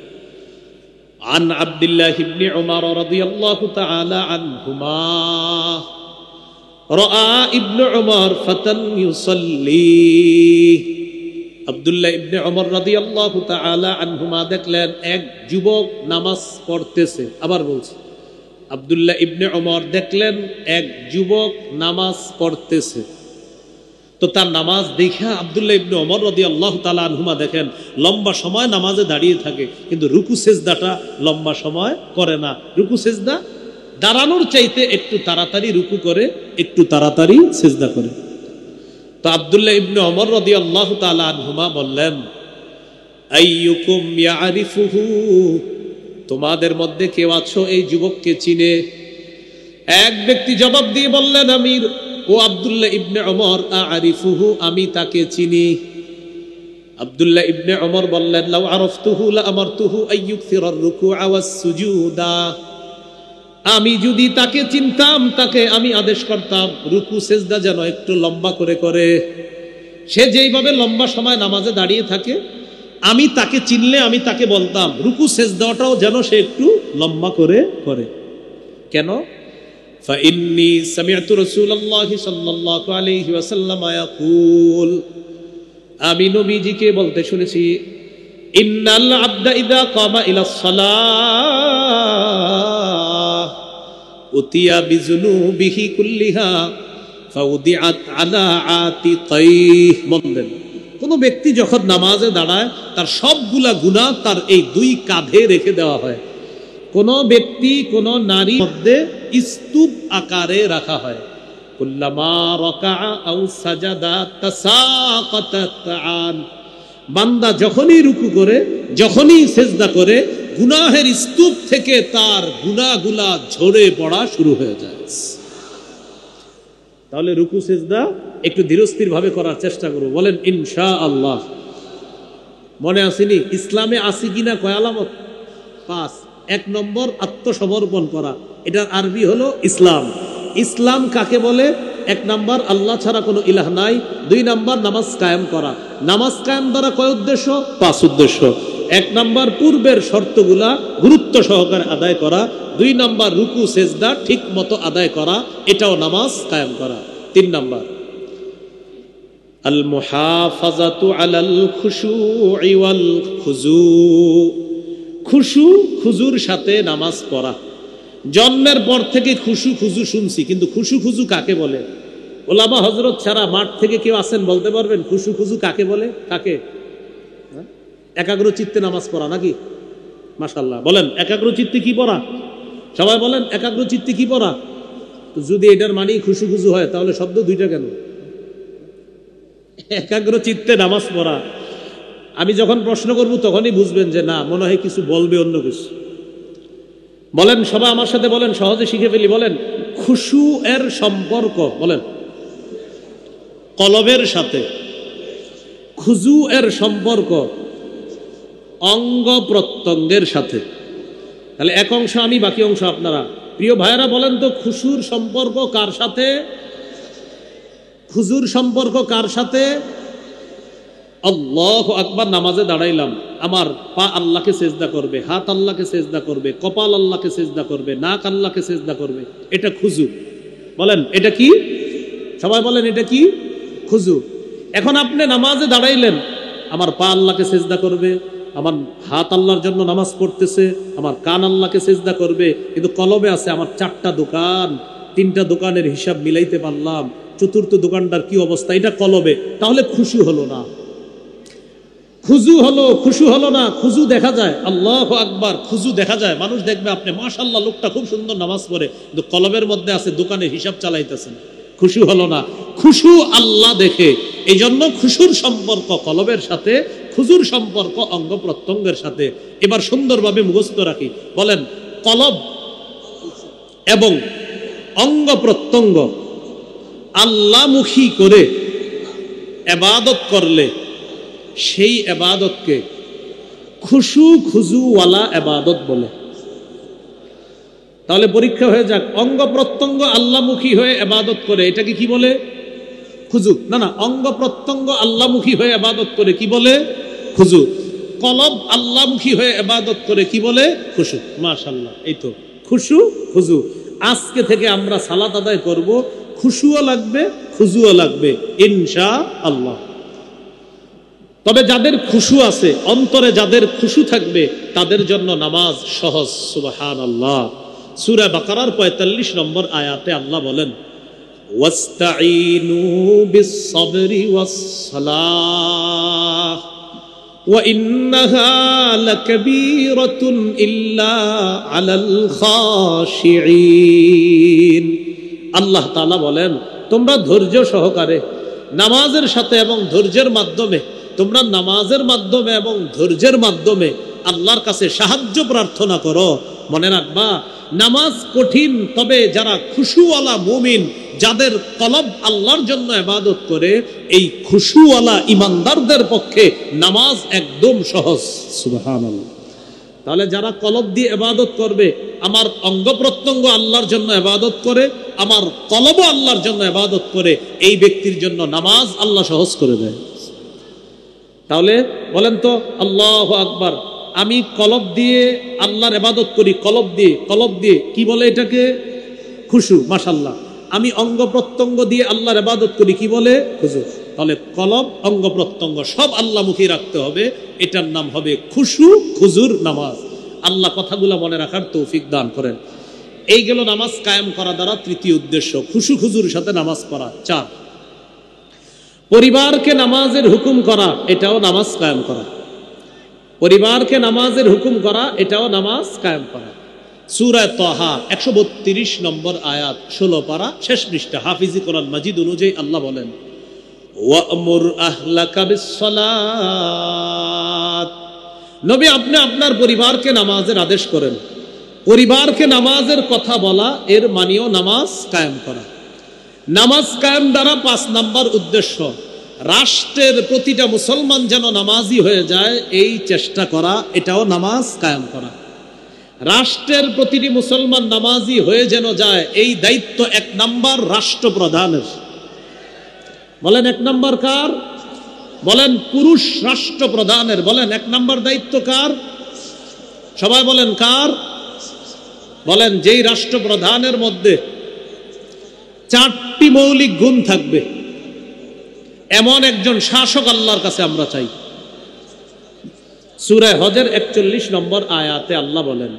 আন আব্দুল্লাহ ইবনে উমর রাদিয়াল্লাহু তাআলা আনহুমা রাআ ইবনে উমর ফাতান ইউসাল্লি। আব্দুল্লাহ ইবনে উমর রাদিয়াল্লাহু তাআলা আনহুমা দেখলেন এক যুবক নামাজ পড়তেছে। আবার বলছি, আব্দুল্লাহ ইবনে উমর দেখলেন এক যুবক নামাজ পড়তেছে। তো তার নামাজ দেখা আব্দুল্লাহ ইবনে উমর রাদিয়াল্লাহু তাআলা আনহুমা দেখেন লম্বা সময় নামাজে দাঁড়িয়ে থাকে, কিন্তু রুকু সেজদাটা লম্বা সময় করে না। রুকু সেজদা দাঁড়ানোর চাইতে একটু তাড়াতাড়ি রুকু করে, একটু তাড়াতাড়ি সেজদা করে। তো আব্দুল্লাহ ইবনে উমর রাদিয়াল্লাহু তাআলা আনহুমা বললেন, আইয়ুকুম ইয়ারিফুহু, তোমাদের মধ্যে কেউ আছো এই যুবককে চিনে? এক ব্যক্তি জবাব দিয়ে বললেন, আমির ও আব্দুল্লাহ ইবনে উমর আরিফুহু, আমি তাকে চিনি। আব্দুল্লাহ ইবনে উমর বললেন, লাউ আরাফতুহু লা আমারতুহু আইয়ুকসিরার রুকুআ ওয়াস সুজুদা, আমি যদি তাকে চিনতাম তাকে আমি আদেশ করতাম রুকু সেজদা যেন একটু লম্বা করে করে। সে যেইভাবে লম্বা সময় নামাজে দাঁড়িয়ে থাকে, আমি তাকে চিনলে আমি তাকে বলতাম রুকু সেজদাটাও যেন সে একটু লম্বা করে করে। কেন? فإني سمعت رسول الله صلى الله عليه وسلم يقول, আমি নবীজিকে বলতে শুনেছি, ইন্নাল আবদা ইযা কামা ইলাস সালাহ উতিয়া বিযুনুবিহি কুল্লিহা ফাউদিআত আলা আতিকাইহ। বলেন, কোন ব্যক্তি যখন নামাজে দাঁড়ায় তার সবগুলা গুনাহ তার এই 2 কাঁধে রেখে দেওয়া হয়। কোন ব্যক্তি কোন নারী মধ্যে স্তূপ আকারে রাখা হয়। কুল্লামা রাকাআ আও সাজাদা তাসাকাতাত আন, বান্দা যখনই রুকু করে, যখনই সিজদা করে, গুনাহের স্তূপ থেকে তার গুনাহগুলা ঝরে পড়া শুরু হয়ে যায়। তাহলে রুকু সিজদা একটু ধীরস্থির ভাবে করার চেষ্টা করব। বলেন ইনশাআল্লাহ। মনে আসেনি ইসলামে আসি কিনা কয় আলামত? 5। 1 নম্বর আত্মসমর্পণ করা, এটার আরবি হলো ইসলাম। ইসলাম কাকে বলে? 1 নম্বর আল্লাহ ছাড়া কোনো ইলাহ নাই। 2 নম্বর নামাজ কায়েম করা। নামাজ কায়েম দ্বারা কয় উদ্দেশ্য? 5 উদ্দেশ্য। 1 নম্বর পূর্বের শর্তগুলা গুরুত্ব সহকারে আদায় করা। 2 নম্বর রুকু সেজদা ঠিক মতো আদায় করা, এটাও নামাজ কায়েম করা। 3 নম্বর আল মুহাফাজাতু আলাল খুশুই ওয়াল খুজু, খুশু খুজুর সাথে নামাজ পড়া। জন্মের পর থেকে খুশু খুজু শুনছি, কিন্তু খুশু খুজু কাকে বলে? ওলামা হযরত ছাড়া মাঠ থেকে কেউ আছেন বলতে পারবেন খুশু খুজু কাকে বলে? কাকে? একাগ্র চিত্তে নামাজ পড়া নাকি? মাশাআল্লাহ। বলেন একাগ্র চিত্তে কি পড়া? সবাই বলেন একাগ্র চিত্তে কি পড়া? তো যদি এটার মানেই খুশু খুজু হয়, তাহলে শব্দ 2টা কেন? একাগ্র চিত্তে নামাজ পড়া। আমি যখন প্রশ্ন করব তখনই বুঝবেন যে না, মনে হয় কিছু বলবে অন্য কিছু। বলেন সবাই আমার সাথে বলেন, সহজে শিখে ফেলি। বলেন খুশু এর সম্পর্ক, বলেন কলবের সাথে। খুজু এর সম্পর্ক অঙ্গ প্রত্যঙ্গের সাথে। তাহলে এক অংশ আমি, বাকি অংশ আপনারা। প্রিয় ভাইয়েরা বলেন তো খুশুর সম্পর্ক কার সাথে? খুজুর সম্পর্ক কার সাথে? আল্লাহু আকবার। নামাজে দাঁড়াইলাম, আমার পা আল্লাহকে সেজদা করবে, হাত আল্লাহকে সেজদা করবে, কপাল আল্লাহকে সেজদা করবে, নাক আল্লাহকে সেজদা করবে। এটা খুজু। বলেন এটা কি? সবাই বলেন এটা কি? খুজু। এখন আপনি নামাজে দাঁড়াইলেন, আমার পা আল্লাহকে সেজদা করবে, আমার হাত আল্লাহর জন্য নামাজ পড়তেছে, আমার কান আল্লাহকে সেজদা করবে, কিন্তু কলবে আছে আমার 4টা দোকান, 3টা দোকানের হিসাব মিলাইতে পারলাম, চতুর্থ দোকানদার কি অবস্থা, এটা কলবে, তাহলে খুশু হলো না, খুজু হলো, খুশু হলো না। খুজু দেখা যায়, আল্লাহু আকবার, খুজু দেখা যায়, মানুষ দেখবে আপনি মাশাআল্লাহ লোকটা খুব সুন্দর নামাজ পড়ে, কিন্তু কলবের মধ্যে আছে দোকানে হিসাব চালাইতেছেন, খুশু হলো না। খুশু আল্লাহ দেখে, এই জন্য খুশুর সম্পর্ক কলবের সাথে, খুজুর সম্পর্ক অঙ্গ প্রত্যঙ্গের সাথে। এবার সুন্দরভাবে মুখস্থ রাখি, বলেন কলব এবং অঙ্গ প্রত্যঙ্গ আল্লাহমুখী করে ইবাদত করলে সেই ইবাদতকে খুশু খুজুওয়ালা ইবাদত বলে। তাহলে পরীক্ষা হয়ে যাক, অঙ্গ প্রত্যঙ্গ আল্লাহমুখী হয়ে ইবাদত করে এটাকে কি বলে? খুজু। না না, অঙ্গ প্রত্যঙ্গ আল্লাহমুখী হয়ে ইবাদত করে কি বলে? খুজু। কলব আল্লাহমুখী হয়ে ইবাদত করে কি বলে? খুশু। মাশাআল্লাহ, এই তো খুশু খুজু। আজকে থেকে আমরা সালাত আদায় করব, খুশুও লাগবে খুজুও লাগবে ইনশাআল্লাহ। তবে যাদের খুশু আছে, অন্তরে যাদের খুশু থাকবে, তাদের জন্য নামাজ সহজ। সুবহানাল্লাহ। সূরা বাকারার ৪৫ নম্বর আয়াতে আল্লাহ বলেন, ওয়াস্তাঈনু বিস-সাবরি ওয়াস-সালাহ ওয়া ইন্নাহা লাকাবীরাতুন ইল্লা আলাল খাশিঈন। আল্লাহ তাআলা বলেন, তোমরা ধৈর্য সহকারে নামাজের সাথে এবং ধৈর্যের মাধ্যমে, তোমরা নামাজের মাধ্যমে এবং ধৈর্যের মাধ্যমে আল্লাহর কাছে সাহায্য প্রার্থনা করো। মনে রাখবা, নামাজ কঠিন, তবে যারা খুশুওয়ালা মুমিন, যাদের কলব আল্লাহর জন্য ইবাদত করে, এই খুশুওয়ালা ইমানদারদের পক্ষে নামাজ একদম সহজ। সুবহানাল্লাহ। তাহলে যারা কলব দিয়ে ইবাদত করবে, আমার অঙ্গ প্রত্যঙ্গ আল্লাহর জন্য ইবাদত করে, আমার কলবও আল্লাহর জন্য ইবাদত করে, এই ব্যক্তির জন্য নামাজ আল্লাহ সহজ করে দেয়। তাহলে বলেন তো, আল্লাহু আকবার, আমি কলব দিয়ে আল্লাহর ইবাদত করি, কলব দিয়ে কি বলে এটাকে? খুশু। মাশাআল্লাহ। আমি অঙ্গ প্রত্যঙ্গ দিয়ে আল্লাহর ইবাদত করি, কি বলে? খুশু। তাহলে কলব অঙ্গ প্রত্যঙ্গ সব আল্লাহমুখী রাখতে হবে, এটার নাম হবে খুশু খুজুর নামাজ। আল্লাহ কথাগুলো মনে রাখার তৌফিক দান করেন। এই গেল নামাজ কায়েম করা দ্বারা তৃতীয় উদ্দেশ্য, খুশু খুজুর সাথে নামাজ পড়া। ৪, পরিবারকে নামাজের হুকুম করা, এটাও নামাজ কায়েম করা। পরিবারকে নামাজের হুকুম করা, এটাও নামাজ কায়েম করা। সূরা তাহা ১৩২ নম্বর আয়াত, ১৬ পারা, শেষ পৃষ্ঠা, হাফিজি কোরআন মাজিদ অনুযায়ী আল্লাহ বলেন, ওয়া'মুর আহলাকা বিস-সালাত। নবী, আপনি আপনার পরিবারকে নামাজের আদেশ করেন। পরিবারকে নামাজের কথা বলা, এর মানেও নামাজ কায়েম করা। নামাজ কায়েম দ্বারা ৫ নাম্বার উদ্দেশ্য, রাষ্ট্রের প্রতিটা মুসলমান যেন নামাজি হয়ে যায়, এই চেষ্টা করা, এটাও নামাজ কায়েম করা। রাষ্ট্রের প্রতিটি মুসলমান নামাজি হয়ে যেন যায়, এই দায়িত্ব ১ নাম্বার রাষ্ট্রপ্রধানের। বলেন ১ নাম্বার কার? বলেন পুরুষ রাষ্ট্রপ্রধানের। বলেন ১ নাম্বার দায়িত্ব কার? সবাই বলেন কার? বলেন যেই রাষ্ট্রপ্রধানের মধ্যে ৪টি মৌলিক গুণ থাকবে, এমন একজন শাসক আল্লাহর কাছে আমরা চাই। সূরা হজের ৪১ নম্বর আয়াতে আল্লাহ বলেন,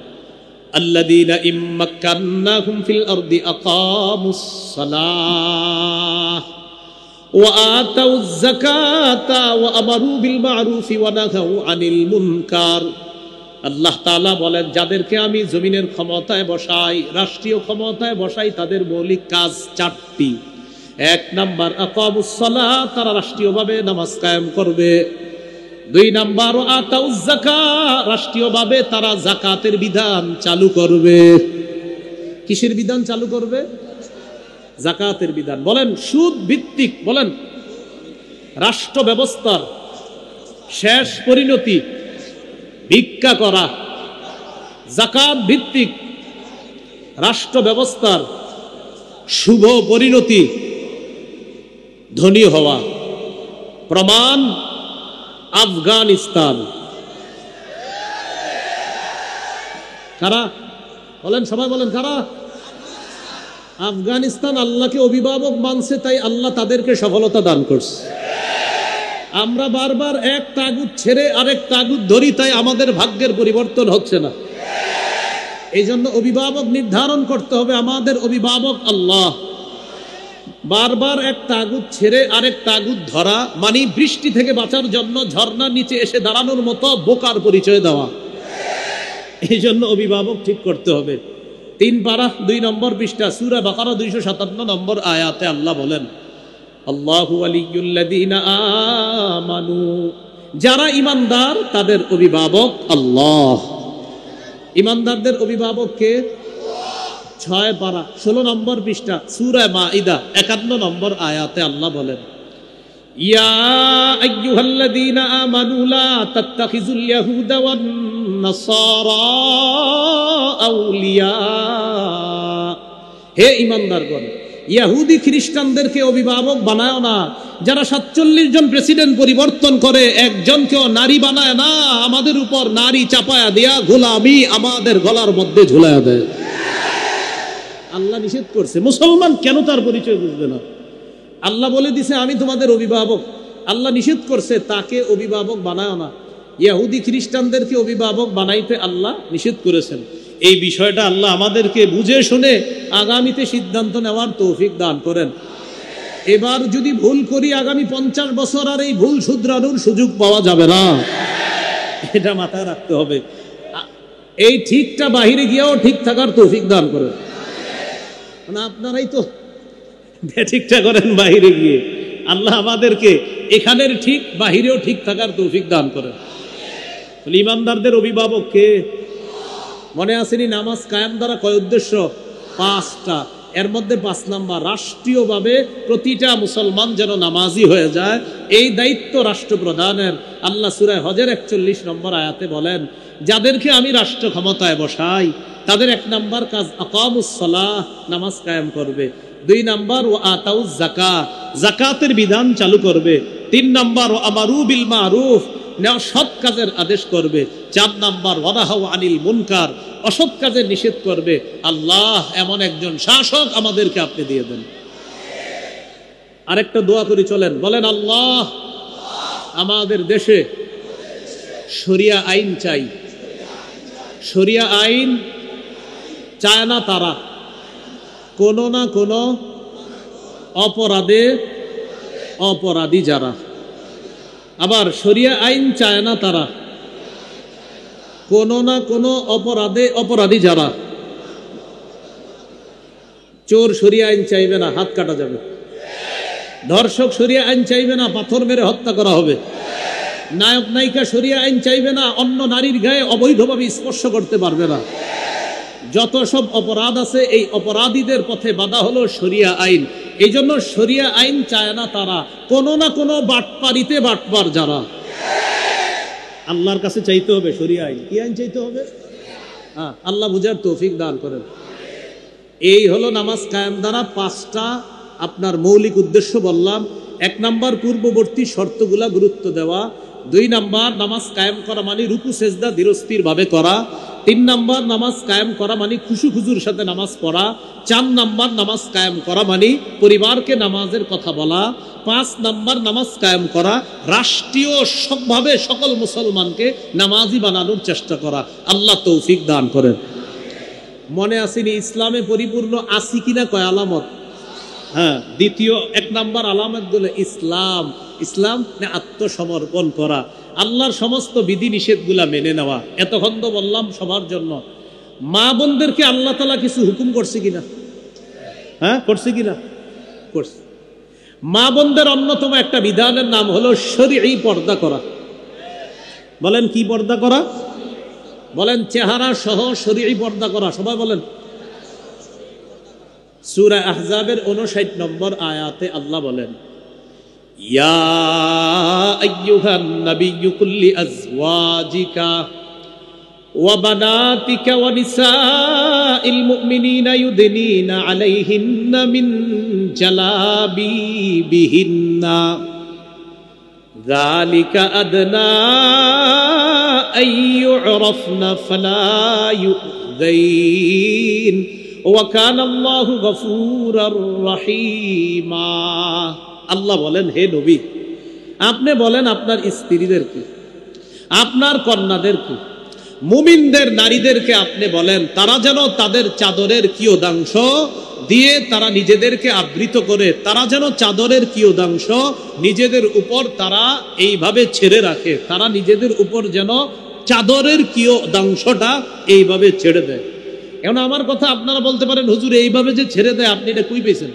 আল্লাযীনা ইম্মাক্কান্নাহুম ফিল আরদি আকামুস সালাহ ওয়া আতাউয যাকাতা ওয়া আমারু বিল মা'রুফি ওয়া নাহাউ আনিল মুনকার। আল্লাহ তাআলা বলেন, যাদেরকে আমি জমিনের ক্ষমতায় বসাই, রাষ্ট্রীয় ক্ষমতায় বসাই, তাদের মৌলিক কাজ ৪টি। ১ নাম্বার আকামুস সালাহ, তারা রাষ্ট্রীয়ভাবে নামাজ কায়েম করবে। ২ নাম্বার আতাউয যাকাত, রাষ্ট্রীয়ভাবে তারা যাকাতের বিধান চালু করবে। কিসের বিধান চালু করবে? যাকাতের বিধান। বলেন সুদ ভিত্তিক, বলেন রাষ্ট্র ব্যবস্থার শেষ পরিণতি ভিক্ষা করা। যাকাত ভিত্তিক রাষ্ট্র ব্যবস্থার শুভ পরিণতি ধনী হওয়া। প্রমাণ আফগানিস্তান। কারা? বলেন, সবাই বলেন কারা? আফগানিস্তান আল্লাহকে অভিভাবক মানছে, তাই আল্লাহ তাদেরকে সফলতা দান করছে। আমরা বারবার এক তাগুত ছেড়ে আরেক তাগুত ধরি, তাই আমাদের ভাগ্যের পরিবর্তন হচ্ছে না। এই জন্য অভিভাবক নির্ধারণ করতে হবে, আমাদের অভিভাবক আল্লাহ। বারবার এক তাগুত ছেড়ে আরেক তাগুত ধরা, মানে বৃষ্টি থেকে বাঁচার জন্য ঝর্ণার নিচে এসে দাঁড়ানোর মতো বোকার পরিচয় দেওয়া। এই জন্য অভিভাবক ঠিক করতে হবে। 3 পারা 2 নম্বর পৃষ্ঠা সূরা বাকারা 257 নম্বর আয়াতে আল্লাহ বলেন, আল্লাহু ওয়ালিয়ুল্লাযীনা আমানু, যারা ঈমানদার তাদের অভিভাবক আল্লাহ। ঈমানদারদের অভিভাবক কে? 6 পারা 16 নম্বর পৃষ্ঠা সূরা মাঈদা 51 নম্বর আয়াতে আল্লাহ বলেন, ইয়া আইয়ুহাল্লাযীনা আমানু লা তাত্তাখিযুল ইয়াহুদা ওয়ান নাসারা আউলিয়া। হে ঈমানদারগণ, ইহুদি খ্রিস্টানদেরকে অভিভাবক বানায় না। যারা 47 জন প্রেসিডেন্ট পরিবর্তন করে, একজনকেও নারী বানায় না। আমাদের উপর নারী চাপায়া দেয়া গোলামি আমাদের গলার মধ্যে ঝুলায়া দেয়। আল্লাহ নিষেধ করছে। মুসলমান কেন তার পরিচয় বুঝবে না? আল্লাহ বলে দিছে আমি তোমাদের অভিভাবক। আল্লাহ নিষেধ করছে তাকে অভিভাবক বানায় না। ইহুদি খ্রিস্টানদেরকে অভিভাবক বানাইতে আল্লাহ নিষেধ করেছেন। এই বিষয়টা আল্লাহ আমাদেরকে বুঝে শুনে আগামীতে সিদ্ধান্ত নেওয়ার তৌফিক দান করেন। এবার যদি ভুল করি, আগামী 50 বছর আর এই ভুল শুধরানোর সুযোগ পাওয়া যাবে না। এটা মাথায় রাখতে হবে। এই ঠিকটা বাহিরে গিয়েও ঠিক থাকার তৌফিক দান করেন। মানে আপনারাই তো ঠিকটা করেন বাহিরে গিয়ে। আল্লাহ আমাদেরকে এখানের ঠিক বাহিরেও ঠিক থাকার তৌফিক দান করেন। ঈমানদারদের অভিভাবক কে? মনে আসেনি? নামাজ কায়েম দ্বারা কয় উদ্দেশ্য? 5টা। এর মধ্যে 5 নাম্বার, রাষ্ট্রীয়ভাবে প্রতিটা মুসলমান যেন নামাজি হয়ে যায়, এই দায়িত্ব রাষ্ট্রপ্রধানের। আল্লাহ সূরা হজের 41 নম্বর আয়াতে বলেন, যাদেরকে আমি রাষ্ট্র ক্ষমতায় বসাই তাদের 1 নাম্বার কাজ আকামুস সালাহ, নামাজ কায়েম করবে। 2 নাম্বার ও আতাউজ যাকাত, যাকাতের বিধান চালু করবে। 3 নাম্বার ও আমারু বিল মারুফ, সৎ কাজের আদেশ করবে। 4 নাম্বার ওয়ানাহাউ আনিল মুনকার, অসৎ কাজের নিষেধ করবে। আল্লাহ এমন একজন শাসক আমাদেরকে আপনি দিয়ে দেন। আরেকটা দোয়া করি চলেন, বলেন আল্লাহ আমাদের দেশে শরিয়া আইন চাই। শরিয়া আইন চায় না তারা কোনো না কোনো অপরাধে অপরাধী যারা। আবার শরিয়া আইন চায় না তারা কোনো না কোনো অপরাধে অপরাধী যারা। চোর শরিয়া আইন চাইবে না, হাত কাটা যাবে। ধর্ষক শরিয়া আইন চাইবে না, পাথর মেরে হত্যা করা হবে। নায়ক নায়িকা শরিয়া আইন চাইবে না, অন্য নারীর গায়ে অবৈধভাবে স্পর্শ করতে পারবে না। যত সব অপরাধ আছে এই অপরাধীদের পথে বাধা হলো শরিয়া আইন। এই জন্য শরিয়া আইন চায় না তারা কোনো না কোনো বাটপারিতে বাটপার যারা। আল্লাহর কাছে চাইতে হবে শরিয়া আইন। কি আইন চাইতে হবে? হ্যাঁ, আল্লাহ বুঝার তৌফিক দান করেন। এই হলো নামাজ কায়েম দ্বারা 5টা আপনার মৌলিক উদ্দেশ্য বললাম। 1 নাম্বার পূর্ববর্তী শর্তগুলা গুরুত্ব দেওয়া। 2 নাম্বার নামাজ কায়েম করা মানে রুকু সেজদা ধীরস্থির ভাবে করা। 3 নাম্বার নামাজ কায়েম করা মানে খুশু খুজুর সাথে নামাজ পড়া। 4 নাম্বার নামাজ কায়েম করা মানে পরিবারকে নামাজের কথা বলা। 5 নাম্বার নামাজ কায়েম করা রাষ্ট্রীয়ভাবে সকল মুসলমানকে নামাজি বানানোর চেষ্টা করা। আল্লাহ তৌফিক দান করেন। মনে আসেনি ইসলামে পরিপূর্ণ আসি কিনা কয় আলামত? হ্যাঁ, দ্বিতীয় 1 নাম্বার আলামত গুলো ইসলাম। ইসলাম আত্মসমর্পণ করা, আল্লাহর সমস্ত বিধি নিষেধগুলা মেনে নেওয়া। এতক্ষণ তো বললাম সবার জন্য। মা বোনদেরকে আল্লাহ তাআলা কিছু হুকুম করছে কিনা? হ্যাঁ, করছে কিনা? করছে। মা বোনদের অন্যতম একটা বিধানের নাম হলো শরঈ পর্দা করা। বলেন কি পর্দা করা? বলেন চেহারা সহ শরঈ পর্দা করা। সবাই বলেন। সূরা আহজাবের 59 নম্বর আয়াতে আল্লাহ বলেন, ইয়া আইয়ুহান নাবিয়্যু কুল লিআজওয়াজিকা ওয়া বানাতিকা ওয়া নিসাইল মুমিনিনা ইউদনিনা আলাইহিন্না মিন জালাবিবিহিন্না যালিকা আদনা আইয়ুরফনা ফালা ইউযাইন ওয়া কানা আল্লাহু গফুরার রহিমা। আল্লাহ বলেন, হে নবী আপনি বলেন আপনার স্ত্রীদেরকে, আপনার কন্যাদেরকে, মুমিনদের নারীদেরকে আপনি বলেন তারা যেন তাদের চাদরের কিয়দাংশ দিয়ে তারা নিজেদেরকে আবৃত করে, তারা যেন চাদরের কিয়দাংশ নিজেদের উপর তারা এইভাবে ছেড়ে রাখে, তারা নিজেদের উপর যেন চাদরের কিয়দাংশটা এইভাবে ছেড়ে দেয়। এখন আমার কথা আপনারা বলতে পারেন, হুজুর এইভাবে যে ছেড়ে দেয় আপনি এটা কই পেয়েছেন?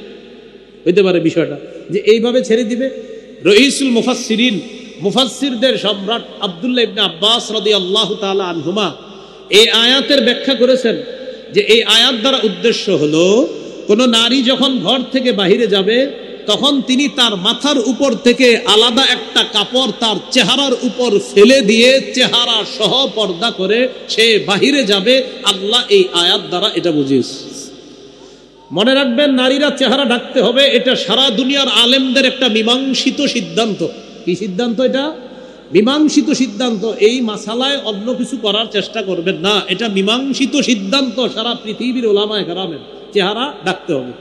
হইতে পারে বিষয়টা যে এইভাবে ছেড়ে দিবে। রইসুল মুফাসসিরিন, মুফাসসিরদের সম্রাট আব্দুল্লাহ ইবনে আব্বাস রাদিয়াল্লাহু তাআলা আনহুমা এই আয়াতের ব্যাখ্যা করেছেন যে এই আয়াত দ্বারা উদ্দেশ্য হলো, কোন নারী যখন ঘর থেকে বাহিরে যাবে তখন তিনি তার মাথার উপর থেকে আলাদা একটা কাপড় তার চেহারার উপর ফেলে দিয়ে চেহারা সহ পর্দা করে সে বাহিরে যাবে। আল্লাহ এই আয়াত দ্বারা এটা বুঝিয়েছে। মনে রাখবেন, নারীরা চেহারা ঢাকতে হবে, এটা সারা দুনিয়ার আলেমদের একটা মীমাংসিত সিদ্ধান্ত। কি সিদ্ধান্ত? এটা মীমাংসিত সিদ্ধান্ত। এই মাসালায় অন্য কিছু করার চেষ্টা করবেন না, এটা মীমাংসিত সিদ্ধান্ত সারা পৃথিবীর ওলামায়ে কেরামের, চেহারা ঢাকতে হবে।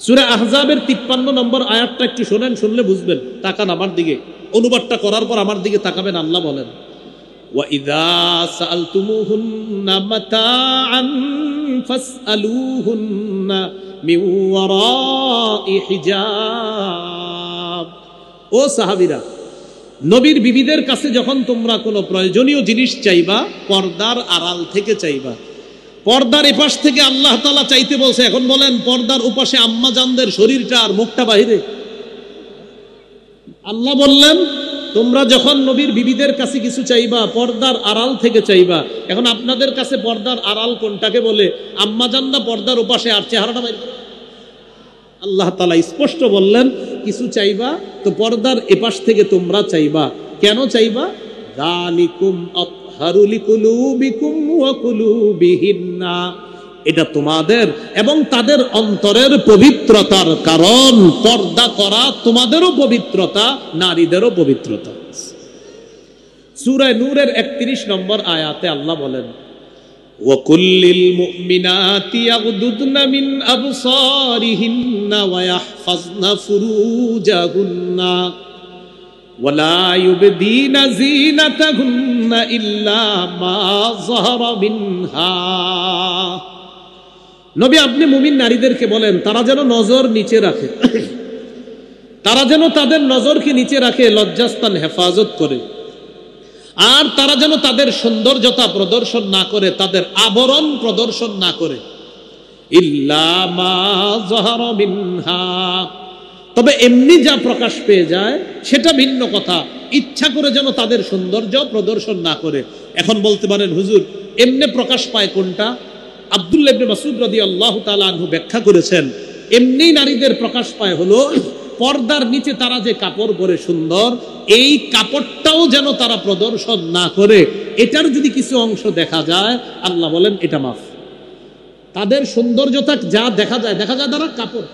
সূরা আহজাবের 53 নম্বর আয়াতটা একটু শোনেন, শুনলে বুঝবেন। তাকান আমার দিকে, অনুবাদটা করার পর আমার দিকে তাকাবেন। আল্লাহ বলেন, ওয়াইদা সাআলতুমুহুন্না মাতাআন ফাসআলুহুন্না মিন ওয়ারাই হিজাব। ও সাহাবীরা, নবীর বিবিদের কাছে যখন তোমরা কোনো প্রয়োজনীয় জিনিস চাইবা, পর্দার আড়াল থেকে চাইবা। পর্দার এপাশ থেকে আল্লাহ তাআলা চাইতে বলছে। এখন বলেন, পর্দার ওপাশে আম্মা জানদের শরীরটা আর মুখটা বাহিরে। আল্লাহ বললেন, তোমরা যখন নবীর বিবিদের কাছে কিছু চাইবা, পর্দার আড়াল থেকে চাইবা। এখন আপনাদের কাছে পর্দার আড়াল কোনটাকে বলে? আম্মা জান না পর্দার ওপাশে আর চেহারাটা বাইরে? আল্লাহ তাআলা স্পষ্ট বললেন, কিছু চাইবা তো পর্দার এপাশ থেকে তোমরা চাইবা। কেন চাইবা? যালিকুম আতহারু লিকুলুবিকুম ওয়া কুলুবিহিন্না, এটা তোমাদের এবং তাদের অন্তরের পবিত্রতার কারণ। পর্দা করা তোমাদেরও পবিত্রতা, নারীদেরও পবিত্রতা। সূরা নূরের 31 নম্বর আয়াতে আল্লাহ বলেন, ওয়াকুল্লিল মুমিনাতি ইয়াগদুদনা মিন আবসারিহিন্না ওয়া ইয়াহফাজনা ফুরুজাহুন্না ওয়ালা ইউবদিনা যিনাতাহুন্না ইল্লা মা যাহারা মিনহা। নবী, আপনি মুমিন নারীদেরকে বলেন তারা যেন নজর নিচে রাখে, তারা যেন তাদের নজরকে নিচে রাখে, লজ্জাস্থান হেফাজত করে। আর তারা যেন তাদের সৌন্দর্যতা প্রদর্শন না করে, তাদের আবরণ প্রদর্শন না করে। ইল্লা মা যাহারা মিনহা, তবে এমনি যা প্রকাশ পেয়ে যায় সেটা ভিন্ন কথা। ইচ্ছা করে যেন তাদের সৌন্দর্য প্রদর্শন না করে। এখন বলতে পারেন, হুজুর এমনি প্রকাশ পায় কোনটা? আব্দুল্লাহ ইবনে মাসউদ রাদিয়াল্লাহু তাআলা আনহু ব্যাখ্যা করেছেন, এমনি নারীদের প্রকাশ পায় হলো পর্দার নিচে তারা যে কাপড় পরে সুন্দর, এই কাপড়টাও যেন তারা প্রদর্শন না করে। এটার যদি কিছু অংশ দেখা যায়, আল্লাহ বলেন এটা মাফ। তাদের সৌন্দর্যতা যা দেখা যায় দ্বারা কাপড়,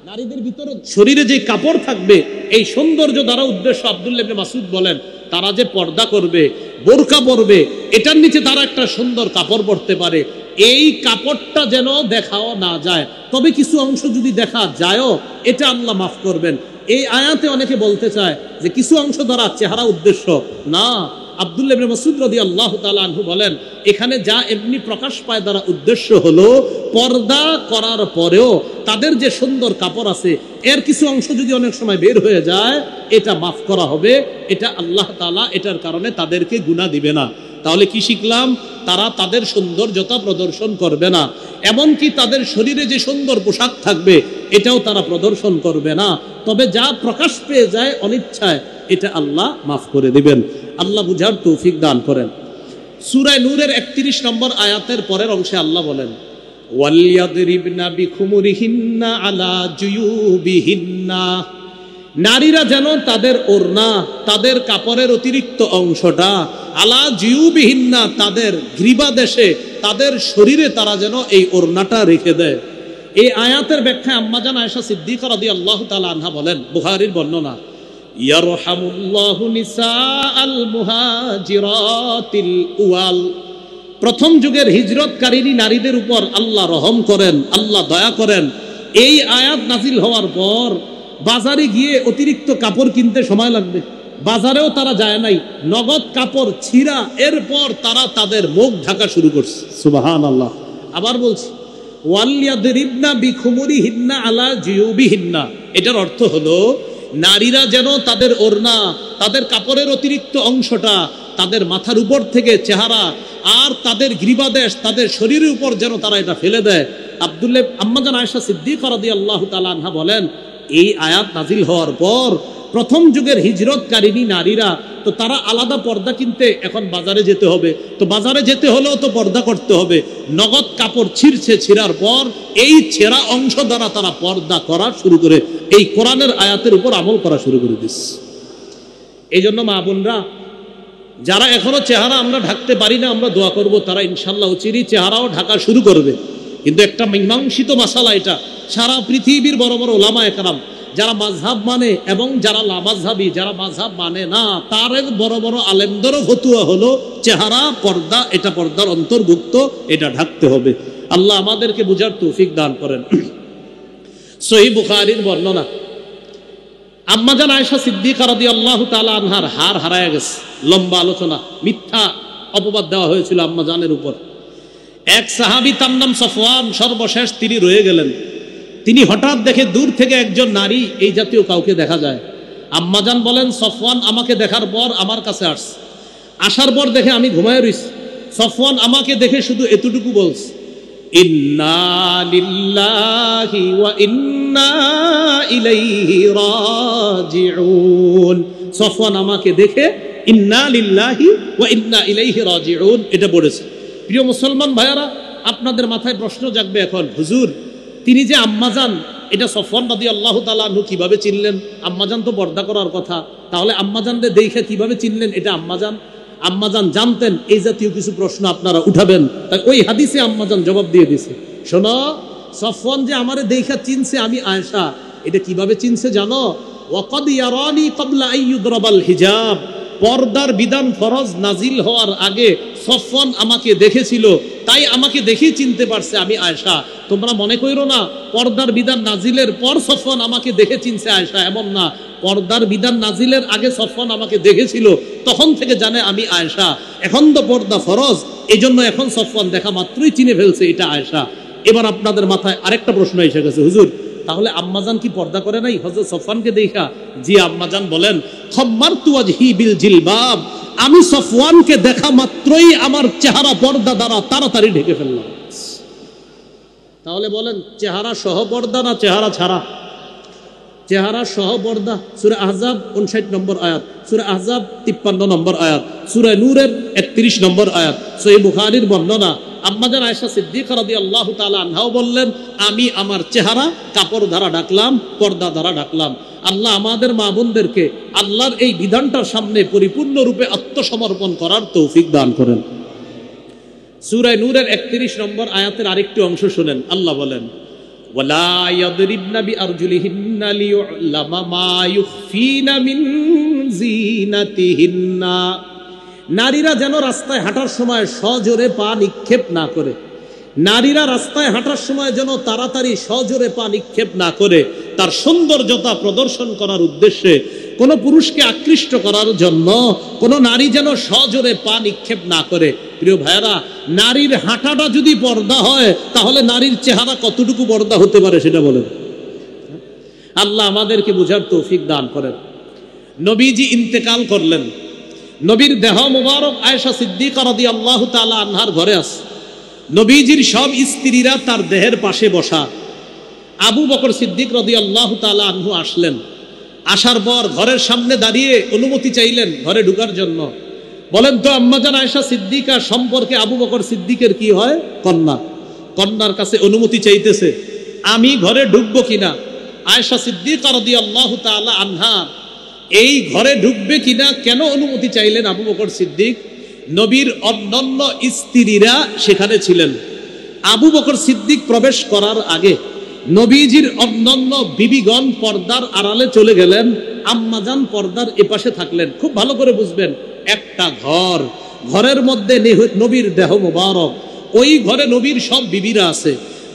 নারীদের ভিতরে শরীরে যে কাপড় থাকবে, এই সৌন্দর্য দ্বারা উদ্দেশ্য। আব্দুল্লাহ ইবনে মাসউদ বলেন, তারা যে পর্দা করবে, বোরকা পরবে, এটার নিচে তারা একটা সুন্দর কাপড় পরতে পারে, এই কাপড়টা যেন দেখাও না যায়। তবে কিছু অংশ যদি দেখা যায়ও, এটা আল্লাহ মাফ করবেন। এই আয়াতে অনেকে বলতে চায় যে কিছু অংশ দ্বারা চেহারা উদ্দেশ্য না। আব্দুল্লাহ ইবনে মাসউদ রাদিয়াল্লাহু তাআলা আনহু বলেন, এখানে যা এমনি প্রকাশ পায় দ্বারা উদ্দেশ্য হলো পর্দা করার পরেও তাদের যে সুন্দর কাপড় আছে, এর কিছু অংশ যদি অনেক সময় বের হয়ে যায়, এটা মাফ করা হবে। এটা আল্লাহ তাআলা এটার কারণে তাদেরকে গুনাহ দিবে না। তাহলে কি শিখলাম? তারা তাদের সৌন্দর্যতা প্রদর্শন করবে না, এমনকি তাদের শরীরে যে সুন্দর পোশাক থাকবে এটাও তারা প্রদর্শন করবে না। তবে যা প্রকাশ পেয়ে যায় অনিচ্ছায়, এটা আল্লাহ মাফ করে দিবেন। আল্লাহ বুঝার তৌফিক দান করেন। সূরা নূরের 31 নম্বর আয়াতের পরের অংশে আল্লাহ বলেন, ওয়ালিয়াদরিবনা বিখুমুরিহিন্না আলা জুয়ুবিহিন্না, নারীরা যেন তাদের ওড়না, তাদের কাপড়ের অতিরিক্ত অংশটা, আলা জিউবিহিন্না, তাদের গ্রীবাদেশে, তাদের শরীরে তারা যেন এই ওড়নাটা রেখে দেয়। এই আয়াতের ব্যাখ্যায় আম্মাজান আয়েশা সিদ্দিকা রাদিয়াল্লাহু তাআলা আনহা বলেন, বুখারীর বর্ণনা, ইয়ারহামুল্লাহু নিসাআল মুহাজিরাতিল উয়াল, প্রথম যুগের হিজরতকারী নারীদের উপর আল্লাহ রহম করেন, আল্লাহ দয়া করেন। এই আয়াত নাজিল হওয়ার পর বাজারে গিয়ে অতিরিক্ত কাপড় কিনতে সময় লাগবে, বাজারেও তারা যায় নাই, নগদ কাপড় ছিঁড়া, এরপর তারা তাদের মুখ ঢাকা শুরু করছে। সুবহানাল্লাহ। আবার বলছি, ওয়ালিয়াদরিবনা বিখুমুরিহিন্না আলা জিউবিহিন্না, এটার অর্থ হলো নারীরা যেন তাদের ওড়না, তাদের কাপড়ের অতিরিক্ত অংশটা তাদের মাথার উপর থেকে চেহারা আর তাদের গ্রীবাদেশ তাদের শরীরের উপর যেন তারা এটা ফেলে দেয়। আম্মাজান আয়েশা সিদ্দিকা রাদিয়াল্লাহু তাআলা আনহা বলেন, এই আয়াত নাজিল হওয়ার পর প্রথম যুগের হিজরতকারিনী নারীরা তো তারা আলাদা পর্দা কিনতে এখন বাজারে যেতে হবে, তো বাজারে যেতে হলেও তো পর্দা করতে হবে। নগদ কাপড় ছিঁড়ার পর এই ছেঁড়া অংশ দ্বারা তারা পর্দা করা শুরু করে এই কোরআনের আয়াতের উপর আমল করা শুরু করে দিচ্ছে। এই জন্য মা বোনরা যারা এখনো চেহারা আমরা ঢাকতে পারি না, আমরা দোয়া করব তারা ইনশাল্লাহ চিরি চেহারাও ঢাকা শুরু করবে। কিন্তু একটা মীমাংসিত মাসালা এটা, সারা পৃথিবীর বড় বড় ওলামায়ে কেরাম যারা মাযহাব মানে এবং যারা লামাযহাবী, যারা মাযহাব মানে না, তার বড় বড় আলেমদেরও ফতুয়া হলো চেহারা পর্দা, এটা পর্দার অন্তর্ভুক্ত, এটা ঢাকতে হবে। আল্লাহ আমাদেরকে বুঝার তৌফিক দান করেন। সহিহ বুখারীর বর্ণনা, আম্মাজান আয়েশা সিদ্দিকা রাদিয়াল্লাহু তাআলা আনহার হার হারায় গেছে। লম্বা আলোচনা, মিথ্যা অপবাদ দেওয়া হয়েছিল আম্মাজানের উপর। এক সাহাবী তার নাম সফওয়ান, সর্বশেষ তিনি রয়ে গেলেন। তিনি হঠাৎ দেখে দূর থেকে একজন নারী, এই জাতীয় কাউকে দেখা যায়। আম্মাজান বলেন, সফওয়ান আমাকে দেখার পর আমার কাছে আসছে, আসার পর দেখে আমি ঘুমায় রইছি। সফওয়ান আমাকে দেখে শুধু এতটুকু বলছে, ইন্না লিল্লাহি ওয়া ইন্না ইলাইহি রাজিউন। সফওয়ান আমাকে দেখে ইন্না লিল্লাহি ওয়া ইন্না ইলাইহি রাজিউন এটা পড়েছে। প্রিয় মুসলমান ভাইয়ারা, আপনাদের মাথায় প্রশ্ন জাগবে এখন, হুজুর তিনি যে আম্মাজান, এটা সফওয়ান রাদিয়াল্লাহু তাআলা আনহু কিভাবে চিনলেন? আম্মাজান তো পর্দা করার কথা, তাহলে আম্মাজানকে দেখে কিভাবে চিনলেন এটা আম্মাজান? আম্মাজান জানতেন এই জাতীয় কিছু প্রশ্ন আপনারা উঠাবেন, তাই ওই হাদিসে আম্মাজান জবাব দিয়ে দিছে, শোনো সফওয়ান যে আমারে দেখা চিনছে আমি আয়েশা, এটা কিভাবে চিনছে জানো? ওয়াকাদ ইয়ারানি ক্বাবলা আইয়ুদরাবাল হিজাব, পর্দার বিধান ফরজ নাজিল হওয়ার আগে সফওয়ান আমাকে দেখেছিল, তাই আমাকে দেখেই চিনতে পারছে আমি আয়েশা। তোমরা মনে কইরো না পর্দার বিধান নাজিলের পর সফওয়ান আমাকে দেখে চিনছে আয়েশা, এমন না। পর্দার বিধান নাজিলের আগে সফওয়ান আমাকে দেখেছিল, তখন থেকে জানে আমি আয়েশা। এখন তো পর্দা ফরজ, এই জন্য এখন সফওয়ান দেখা মাত্রই চিনে ফেলছে এটা আয়েশা। এবার আপনাদের মাথায় আরেকটা প্রশ্ন এসে গেছে, হুজুর তাহলে আম্মাজান কি পর্দা করে নাই হযরত সফওয়ানকে দেখা? জি, আম্মাজান বলেন, খাম্মারতু ওয়াজহি বিল জিলবাব, আমি সফওয়ানকে দেখা মাত্রই আমার চেহারা পর্দা দ্বারা তাড়াতাড়ি ঢেকে ফেললাম। তাহলে বলেন চেহারা সহ পর্দা না চেহারা ছাড়া? চেহারা সহ পর্দা। সূরা আহজাব 59 নম্বর আয়াত, সূরা আহজাব 53 নম্বর আয়াত, সূরা নূরের 31 নম্বর আয়াত। সহিহ বুখারীর বর্ণনা, আম্মাজান আয়েশা সিদ্দিকা রাদিয়াল্লাহু তাআলা আনহাও বললেন, আমি আমার চেহারা কাপড় দ্বারা ঢাকলাম, পর্দা দ্বারা ঢাকলাম। আল্লাহ আমাদের মা বোনদেরকে আল্লাহর এই বিধানটার সামনে পরিপূর্ণরূপে আত্মসমর্পণ করার তৌফিক দান করেন। সূরা নূরের 31 নম্বর আয়াতের আরেকটি অংশ শুনেন, আল্লাহ বলেন, ওয়ালা ইয়াদরিবনা বিআরজুলিহিন্না লিয়ুলামা মা ইউখফিনা মিন যিনাতিহিন্না, নারীরা যেন রাস্তায় হাঁটার সময় সজোরে পা নিক্ষেপ না করে। নারীরা রাস্তায় হাঁটার সময় যেন তাড়াতাড়ি সজোরে পা নিক্ষেপ না করে, তার সৌন্দর্যতা প্রদর্শন করার উদ্দেশ্যে, কোনো পুরুষকে আকৃষ্ট করার জন্য কোনো নারী যেন সজোরে পা নিক্ষেপ না করে। প্রিয় ভাইয়েরা, নারীর হাঁটাটা যদি পর্দা হয়, তাহলে নারীর চেহারা কতটুকু পর্দা হতে পারে সেটা বলেন। আল্লাহ আমাদেরকে বুঝার তৌফিক দান করেন। নবীজি ইন্তেকাল করলেন, নবীর দেহ মুবারক আয়েশা সিদ্দিকা রাদিয়াল্লাহু তাআলা আনহার ঘরে আছে। নবীজির সব স্ত্রীরা তার দেহের পাশে বসা। আবু বকর সিদ্দিক রাদিয়াল্লাহু তাআলা আনহু আসলেন। আসার পর ঘরের সামনে দাঁড়িয়ে অনুমতি চাইলেন ঘরে ঢোকার জন্য। বলেন তো আম্মাজান আয়েশা সিদ্দিকা সম্পর্কে আবু বকর সিদ্দিকের কি হয়? কন্যা। কন্যার কাছে অনুমতি চাইতেছে, আমি ঘরে ঢুকবো কিনা। আয়েশা সিদ্দিকা রাদিয়াল্লাহু তাআলা আনহা এই ঘরে ঢুকবে কিনা কেন অনুমতি চাইলেন আবু বকর সিদ্দিক? নবীর অন্যান্য স্ত্রীরা সেখানে ছিলেন। আবু বকর সিদ্দিক প্রবেশ করার আগে নবীজির অন্যান্য বিবিগণ পর্দার আড়ালে চলে গেলেন, আম্মাজান পর্দার এপাশে থাকলেন। খুব ভালো করে বুঝবেন, একটা ঘর, ঘরের মধ্যে নবীর দেহ মোবারক, ওই ঘরে নবীর সব বিবিরা আছে।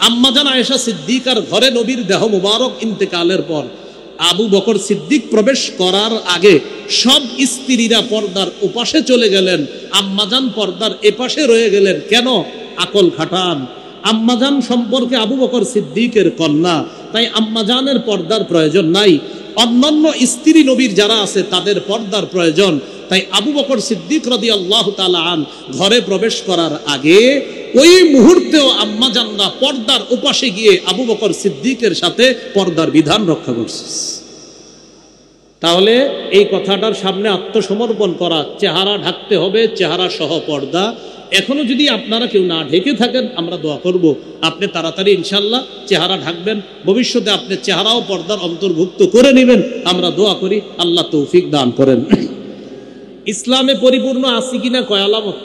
আম্মাজান আয়েশা সিদ্দিকার ঘরে নবীর দেহ মোবারক ইন্তেকালের পর আবু বকর সিদ্দিক প্রবেশ করার আগে সব স্ত্রীরা পর্দার ওপাশে চলে গেলেন, আম্মাজান পর্দার এপাশে রয়ে গেলেন। কেন? আকল খাটান। আম্মাজান সম্পর্কে আবু বকর সিদ্দিকের কন্যা, তাই আম্মাজানের পর্দার প্রয়োজন নাই। অন্যান্য স্ত্রী নবীর যারা আছে তাদের পর্দার প্রয়োজন। তাই আবু বকর সিদ্দিক রাদিয়াল্লাহু তাআলা আন ঘরে প্রবেশ করার আগে ওই মুহূর্তেও আম্মাজানরা পর্দার উপাসে গিয়ে আবু বকর সিদ্দিকের সাথে পর্দার বিধান রক্ষা করছে। তাহলে এই কথাটার সামনে আত্মসমর্পণ করা, চেহারা ঢাকতে হবে, চেহারা সহ পর্দা। এখনো যদি আপনারা কেউ না ঢেকে থাকেন, আমরা দোয়া করব আপনি তাড়াতাড়ি ইনশাল্লাহ চেহারা ঢাকবেন, ভবিষ্যতে আপনি চেহারাও পর্দার অন্তর্ভুক্ত করে নেবেন। আমরা দোয়া করি আল্লাহ তৌফিক দান করেন। ইসলামে পরিপূর্ণ আছি কিনা কয় আলামত?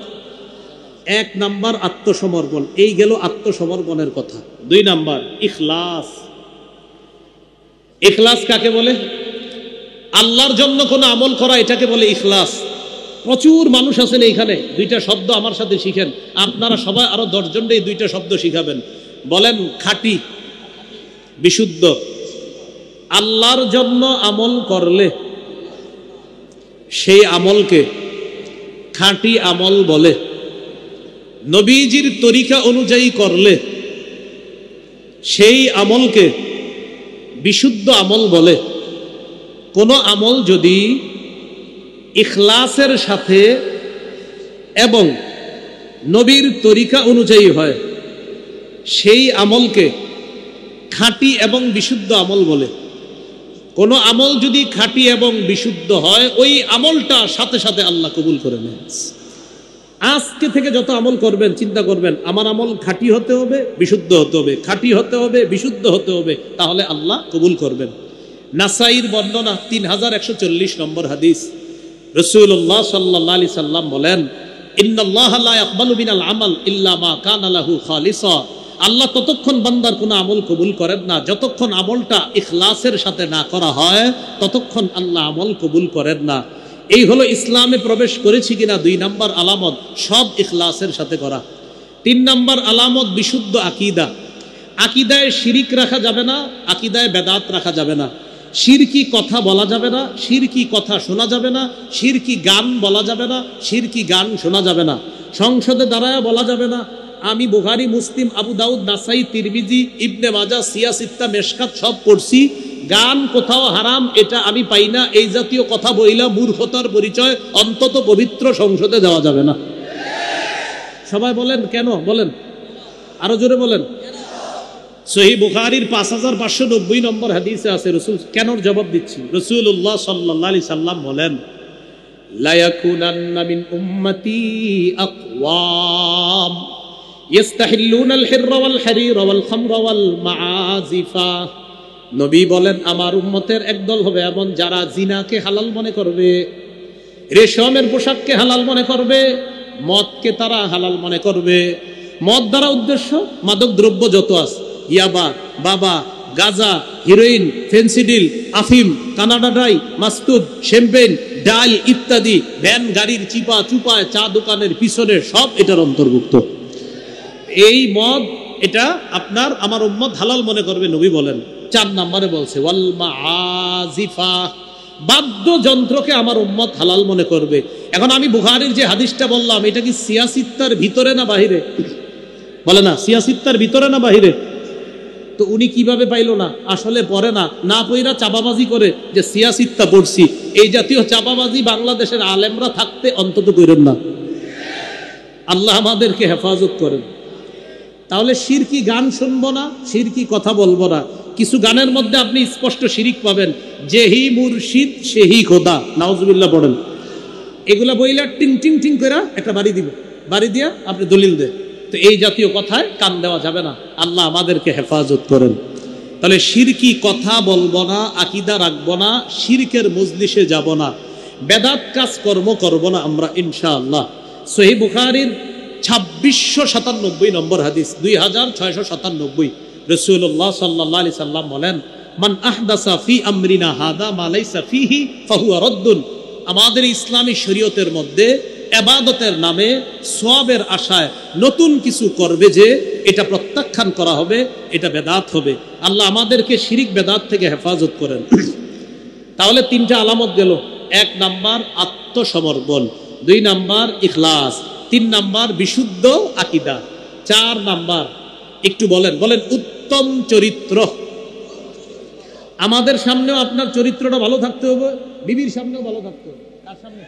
1 নাম্বার আত্মসমর্পণ, এই গেল আত্মসমর্পণের কথা। 2 নাম্বার ইখলাস। ইখলাস কাকে বলে? আল্লাহর জন্য কোনো আমল করা, এটাকে বলে ইখলাস। প্রচুর মানুষ আছেন এইখানে, 2টা শব্দ আমার সাথে শিখেন। আপনারা সবাই আরো 10 জনকে এই 2টা শব্দ শিখাবেন। বলেন খাঁটি, বিশুদ্ধ। আল্লাহর জন্য আমল করলে সেই আমলকে খাঁটি আমল বলে। নবীজির তরিকা অনুযায়ী করলে সেই আমলকে বিশুদ্ধ আমল বলে। কোন আমল যদি ইখলাসের সাথে এবং নবীর তরিকা অনুযায়ী হয়, সেই আমলকে খাঁটি এবং বিশুদ্ধ আমল বলে। কোন আমল যদি খাঁটি এবং বিশুদ্ধ হয়, ওই আমলটা সাথে সাথে আল্লাহ কবুল করে নেন। আজকে থেকে যত আমল করবেন চিন্তা করবেন আমার আমল খাঁটি হতে হবে, বিশুদ্ধ হতে হবে, খাঁটি হতে হবে, বিশুদ্ধ হতে হবে, তাহলে আল্লাহ কবুল করবেন। নাসাইর বর্ণনা 3140 নম্বর হাদিস। রাসূলুল্লাহ সাল্লাল্লাহু আলাইহি সাল্লাম বলেন, ইন্নাল্লাহা লা ইয়াকবালু মিনাল আমাল ইল্লা মা কানা লাহু খালিসা। আল্লাহ ততক্ষণ বান্দার কোনো আমল কবুল করেন না যতক্ষণ আমলটা ইখলাসের সাথে না করা হয়, ততক্ষণ আল্লাহ আমল কবুল করেন না। এই হলো ইসলামে প্রবেশ করেছি কিনা 2 নাম্বার আলামত, সব ইখলাসের সাথে করা। 3 নাম্বার আলামত বিশুদ্ধ আকীদা। আকীদায় শিরিক রাখা যাবে না, আকীদায় বেদাত রাখা যাবে না, শিরকি কথা বলা যাবে না, শিরকি কথা শোনা যাবে না, শিরকি গান বলা যাবে না, শিরকি গান শোনা যাবে না, সংসদে দাঁড়ায় বলা যাবে না আমি বুখারী, মুসলিম, আবু দাউদ, নাসাই, তিরমিজি, ইবনে মাজাহ, সিয়াসিত্তা, মেশকাত সব পড়ছি, গান কোথাও হারাম এটা আমি পাই না, এই জাতীয় কথা বইলা মূর্খতার পরিচয় অন্তত পবিত্র সংসদে দেওয়া যাবে না। সবাই বলেন কেন? বলেন আরো জোরে বলেন। সহিহ বুখারীর 5590 নম্বর হাদিসে আছে, রাসূল কেনর জবাব দিচ্ছি। রাসূলুল্লাহ সাল্লাল্লাহু আলাইহি সাল্লাম বলেন, লা ইয়াকুনান্না মিন উম্মতি আকওয়াম ইস্তাহিল্লুনাল হিররা ওয়াল হারিরা ওয়াল খামরা ওয়াল মাআজিফা। নবী বলেন আমার উম্মতের একদল হবে এমন যারা জিনাকে হালাল মনে করবে, রেশমের পোশাককে হালাল মনে করবে, মদকে তারা হালাল মনে করবে। মদ দ্বারা উদ্দেশ্য মাদক দ্রব্য যত আছে, ইয়াবা, বাবা, গাজা, হিরোইন, ফেন্সিডিল, আফিম, কানাডা ড্রাই, মাস্তুদ, শ্যাম্পেন, ডাল ইত্যাদি, ভ্যান গাড়ির চিপা চুপায়, চা দোকানের পিছনে সব এটার অন্তর্ভুক্ত। এই মদ এটা আপনার আমার উম্মত হালাল মনে করবে নবী বলেন। 4 নম্বরে বলছে ওয়াল মাআজিফা, বাদ্যযন্ত্রকে আমার উম্মত হালাল মনে করবে। এখন আমি বুখারীর যে হাদিসটা বললাম, এটা কি সিয়াসিত্তার ভিতরে না বাহিরে? বলে না সিয়াসিত্তার ভিতরে না বাহিরে? তো উনি কিভাবে পাইল না? আসলে পড়ে না, না পইরা চাপাবাজি করে যে সিয়াসিত্তা পড়ছি। এই জাতীয় চাপাবাজি বাংলাদেশের আলেমরা থাকতে অন্তত করেন না। আল্লাহ আমাদেরকে হেফাজত করেন। তাহলে শিরকি গান শুনবো না, শিরকি কথা বলবো না। কিছু গানের মধ্যে আপনি স্পষ্ট শিরিক পাবেন, যেহি মুর্শিদ সেহি খোদা, নাউজুবিল্লাহ পড়েন। এগুলা বইলা টিং টিং টিং করে একটা বাড়ি দিব, বাড়ি দিয়া আপনি দলিল দে। তো এই জাতীয় কথায় কান দেওয়া যাবে না। আল্লাহ আমাদেরকে হেফাজত করেন। তাহলে শিরকি কথা বলবো না, আকীদা রাখবো না, শিরকের মজলিসে যাব না, বেদাত কাজ কর্ম করব না আমরা ইনশাআল্লাহ। সহিহ বুখারীর 2697 নম্বর হাদিস, 2697, রাসূলুল্লাহ সাল্লাল্লাহু আলাইহি সাল্লাম বলেন, মান আহদাসা ফি আমরিনা হাদা মা লাইসা ফিহি ফাহুয়া রাদ্দুন। আমাদের ইসলামী শরীয়তের মধ্যে ইবাদতের নামে সওয়াবের আশায় নতুন কিছু করবে যে এটা প্রত্যাখ্যান করা হবে, এটা বেদাত হবে। আল্লাহ আমাদেরকে শিরিক বেদাত থেকে হেফাজত করেন। তাহলে 3টা আলামত গেল। 1 নাম্বার আত্মসমর্পণ, 2 নাম্বার ইখলাস, 3 নাম্বার বিশুদ্ধ আকীদা, 4 নাম্বার একটু বলেন বলেন উত্তম চরিত্র। আমাদের সামনেও আপনার চরিত্রটা ভালো থাকতে হবে, বিবির সামনেও ভালো থাকতে হবে। কার সামনে?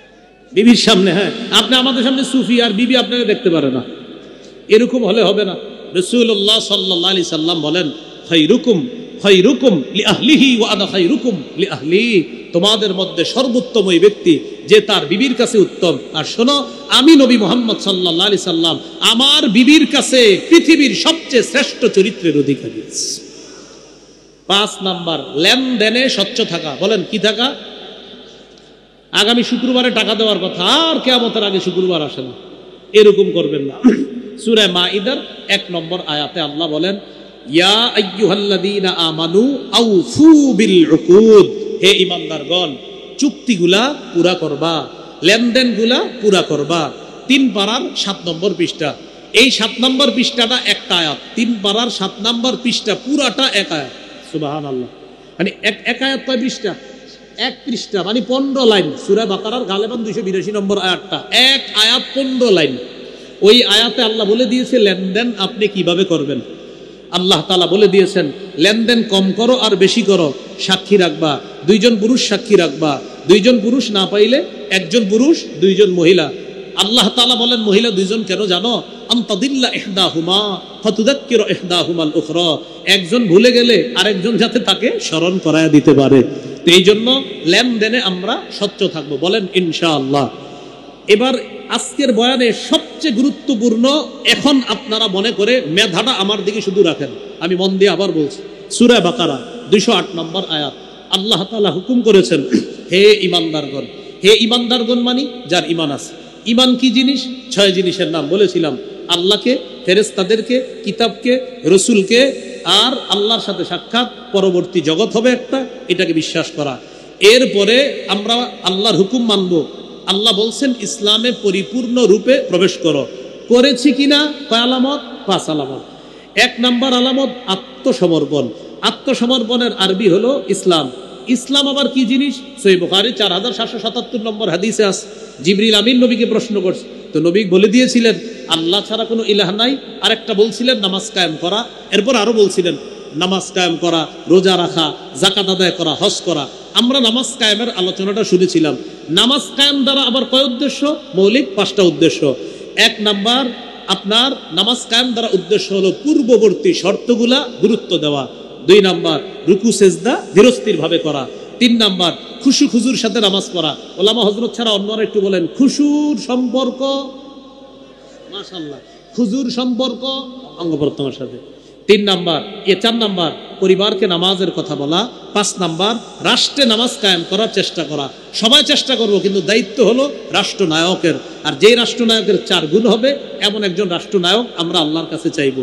বিবির সামনে। হ্যাঁ, আপনি আমাদের সামনে সুফি আর বিবি আপনাকে দেখতে পারে না, এরকম হলে হবে না। রাসূলুল্লাহ সাল্লাল্লাহু আলাইহি সাল্লাম বলেন খায়রুকুম খায়রুকুম লিআহলিহি ওয়া আনা খায়রুকুম লিআহলি। তোমাদের মধ্যে সর্বোত্তম ওই ব্যক্তি যে তার বিবির কাছে উত্তম। আর শোনো, আমি নবী মুহাম্মদ সাল্লাল্লাহু আলাইহি সাল্লাম আমার বিবির কাছে পৃথিবীর সবচেয়ে শ্রেষ্ঠ চরিত্রের অধিকারী। 5 নাম্বার, লেনদেনে স্বচ্ছ থাকা। বলেন কি থাকা? আগামী শুক্রবারে টাকা দেওয়ার কথা, আর কিয়ামতের আগে শুক্রবার আসে না, এরকম করবেন না। সূরা মাইদার 1 নম্বর আয়াতে আল্লাহ বলেন ইয়া আইয়ুহাল্লাযীনা আমানু আউফু বিল উকুদ। হে ঈমানদারগণ, চুক্তিগুলা পুরা করবা, লেনদেনগুলা পুরা করবা। 3 পারার 7 নম্বর পৃষ্ঠা। এই 7 নম্বর পৃষ্ঠাটা একটা আয়াত, 3 পারার 7 নম্বর পৃষ্ঠা পুরাটা এক আয়াত। সুবহানাল্লাহ। মানে এক আয়াত কয় পৃষ্ঠা? 1 পৃষ্ঠা, মানে 15 লাইন। সূরা বাকারার গালেবান 282 নম্বর আয়াতটা, এক আয়াত 15 লাইন। ওই আয়াতে আল্লাহ বলে দিয়েছে লেনদেন আপনি কিভাবে করবেন। আল্লাহ তাআলা বলে দিয়েছেন লেনদেন কম করো আর বেশি করো, সাক্ষী রাখবা, 2 জন পুরুষ সাক্ষী রাখবা। 2 জন পুরুষ না পাইলে 1 জন পুরুষ 2 জন মহিলা। আল্লাহ তাআলা বলেন মহিলা 2 জন কেন জানো? আনতাদিল্লা ইহদাহুমা ফাতুযাক্কিরু ইহদাহুমাল উখরা। একজন ভুলে গেলে আরেকজন যাতে তাকে স্মরণ করায়া দিতে পারে। তো এই জন্য লেনদেনে আমরা স্বচ্ছ থাকবো, বলেন ইনশাআল্লাহ। এবার আজকের বয়ানে সবচেয়ে গুরুত্বপূর্ণ, এখন আপনারা মনে করে মেধাটা আমার দিকে শুধু রাখেন, আমি মন দিয়ে আবার বলছি। সূরা বাকারা 208 নম্বর আয়াত। আল্লাহ তাআলা হুকুম করেছেন হে ঈমানদারগণ। হে ঈমানদারগণ মানে যার ঈমান আছে। ঈমান কি জিনিস? 6 জিনিসের নাম বলেছিলাম। আল্লাহকে, ফেরেশতাদেরকে, কিতাবকে, রসুলকে, আর আল্লাহর সাথে সাক্ষাৎ, পরবর্তী জগৎ হবে একটা, এটাকে বিশ্বাস করা। এরপরে আমরা আল্লাহর হুকুম মানব। আল্লাহ বলছেন ইসলামে পরিপূর্ণ রূপে প্রবেশ করো। করেছি কিনা? কয় আলামত? 5 আলামত। 1 নাম্বার আলামত আত্মসমর্পণ। আত্মসমর্পণের আরবি হলো ইসলাম। ইসলাম আবার কি জিনিস? সহিহ বুখারী 4777 নম্বর হাদিসে আছে। জিবরিল আমিন নবীকে প্রশ্ন করছে, তো নবী বলে দিয়েছিলেন আল্লাহ ছাড়া কোনো ইলাহ নাই। আরেকটা বলছিলেন নামাজ কায়েম করা। এরপর আরো বলছিলেন নামাজ কায়েম করা, রোজা রাখা, যাকাত আদায় করা, হজ করা। আমরা নামাজ কায়েমের আলোচনাটা শুনেছিলাম। নামাজ কায়েম দ্বারা আবার কয় উদ্দেশ্য? মৌলিক 5টা উদ্দেশ্য। 1 নাম্বার, আপনার নামাজ কায়েম দ্বারা উদ্দেশ্য হলো পূর্ববর্তী শর্তগুলা গুরুত্ব দেওয়া। 2 নাম্বার, রুকু সেজদা ধীরস্থির ভাবে করা। 3 নাম্বার, খুশু খুজুর সাথে নামাজ পড়া। ওলামা হযরত ছাড়া অন্যরা একটু বলেন খুশুর সম্পর্ক, মাশাআল্লাহ, খুজুর সম্পর্ক অঙ্গ প্রত্যঙ্গের সাথে। 3 নাম্বার, 4 নাম্বার পরিবারকে নামাজের কথা বলা। 5 নাম্বার রাষ্ট্রে নামাজ কায়েম করার চেষ্টা করা। সবাই চেষ্টা করব, কিন্তু দায়িত্ব হলো রাষ্ট্রনায়কের। আর যেই রাষ্ট্রনায়কের 4 গুণ হবে এমন একজন রাষ্ট্রনায়ক আমরা আল্লাহর কাছে চাইব।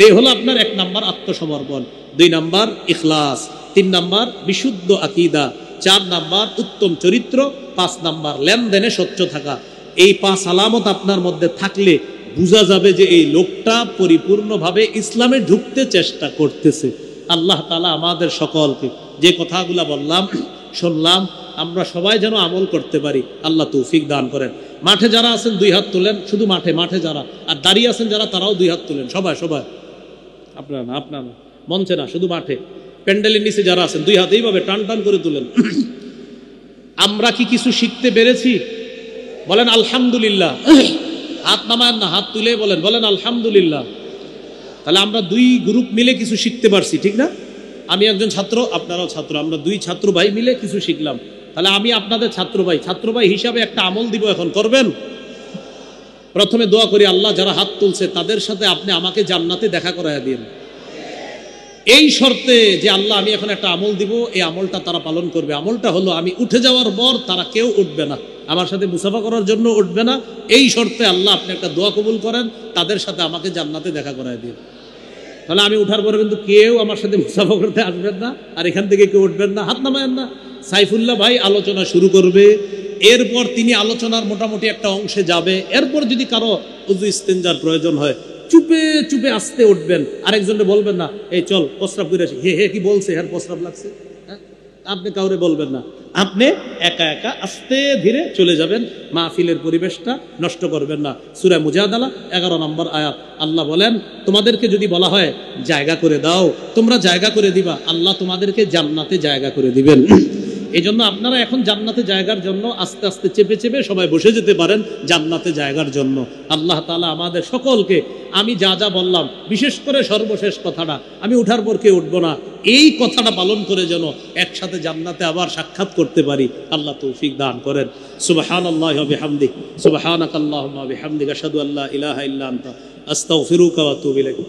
এই হলো আপনার 1 নাম্বার আত্মসমর্পণ। 2 নাম্বার ইখলাস। 3 নাম্বার বিশুদ্ধ আকীদা। 4 নাম্বার উত্তম চরিত্র। 5 নাম্বার লেনদেনে স্বচ্ছ থাকা। এই 5 আলামত আপনার মধ্যে থাকলে বোঝা যাবে যে এই লোকটা পরিপূর্ণভাবে ইসলামে ঢুকতে চেষ্টা করতেছে। আল্লাহ তাআলা আমাদের সকলকে যে কথাগুলো বললাম, শুনলাম, আমরা সবাই যেন আমল করতে পারি। আল্লাহ তৌফিক দান করেন। মাঠে যারা আছেন 2 হাত তোলেন, শুধু মাঠে যারা, আর দাঁড়িয়ে আছেন যারা তারাও 2 হাত তোলেন। সবাই আপনারা না, মঞ্চে না, শুধু মাঠে। প্যান্ডেলের নিচে যারা আছেন 2 হাত এইভাবে টান টান করে তুলেন। আমরা কি কিছু শিখতে পেরেছি? বলেন আলহামদুলিল্লাহ। হাত নামান না, হাত তুলে বলেন আলহামদুলিল্লাহ। তাহলে আমরা 2 গ্রুপ মিলে কিছু শিখতে পারছি, ঠিক না? আমি একজন ছাত্র, আপনারাও ছাত্র, আমরা 2 ছাত্র ভাই মিলে কিছু শিখলাম। তাহলে আমি আপনাদের ছাত্র ভাই হিসাবে একটা আমল দিব, এখন করবেন? প্রথমে দোয়া করি আল্লাহ যারা হাত তুলছে তাদের সাথে আপনি আমাকে জান্নাতে দেখা করায়া দিন। এই শর্তে যে আল্লাহ আমি এখন একটা আমল দিব, এই আমলটা তারা পালন করবে। আমলটা হলো আমি উঠে যাওয়ার পর তারা কেউ উঠবে না, আমার সাথে মুসাফা করার জন্য উঠবে না। এই শর্তে আল্লাহ আপনি একটা দোয়া কবুল করেন, তাদের সাথে আমাকে জান্নাতে দেখা করায় দিন। তাহলে আমি উঠার পরে কিন্তু কেউ আমার সাথে মুসাফা করতে আসবেন না, আর এখান থেকে কেউ উঠবেন না, হাত নামায়েন না। সাইফুল্লাহ ভাই আলোচনা শুরু করবে, এরপর তিনি আলোচনার মোটামুটি একটা অংশে যাবে। এরপর যদি কারো উযু ইস্তেনজার প্রয়োজন হয় চুপে চুপে আসতে উঠবেন, আরেকজনকে বলবেন না এই চল প্রস্রাব করে আসি। হে কি বলছে, হ্যাঁ প্রস্রাব লাগছে, হ্যাঁ আপনি কাউরে বলবেন না, আপনি একা একা আস্তে ধীরে চলে যাবেন, মাহফিলের পরিবেশটা নষ্ট করবেন না। সূরা মুজাদালা 11 নম্বর আয়াত, আল্লাহ বলেন তোমাদেরকে যদি বলা হয় জায়গা করে দাও, তোমরা জায়গা করে দিবা, আল্লাহ তোমাদেরকে জান্নাতে জায়গা করে দিবেন। এই জন্য আপনারা এখন জান্নাতে জায়গার জন্য আস্তে আস্তে চেপে চেপে সবাই বসে যেতে পারেন জান্নাতে জায়গার জন্য। আল্লাহ তাআলা আমাদের সকলকে, আমি যা যা বললাম, বিশেষ করে সর্বশেষ কথাটা, আমি উঠার পর কে উঠবো না, এই কথাটা পালন করে যেন একসাথে জান্নাতে আবার সাক্ষাৎ করতে পারি, আল্লাহ তৌফিক দান করেন। সুবহানাল্লাহি ওয়া বিহামদিহি, সুবহানাকাল্লাহুম্মা ওয়া বিহামদিকা, আশহাদু আল্লা ইলাহা ইল্লা আনতা, আস্তাগফিরুকা ওয়া আতুবু ইলাইক।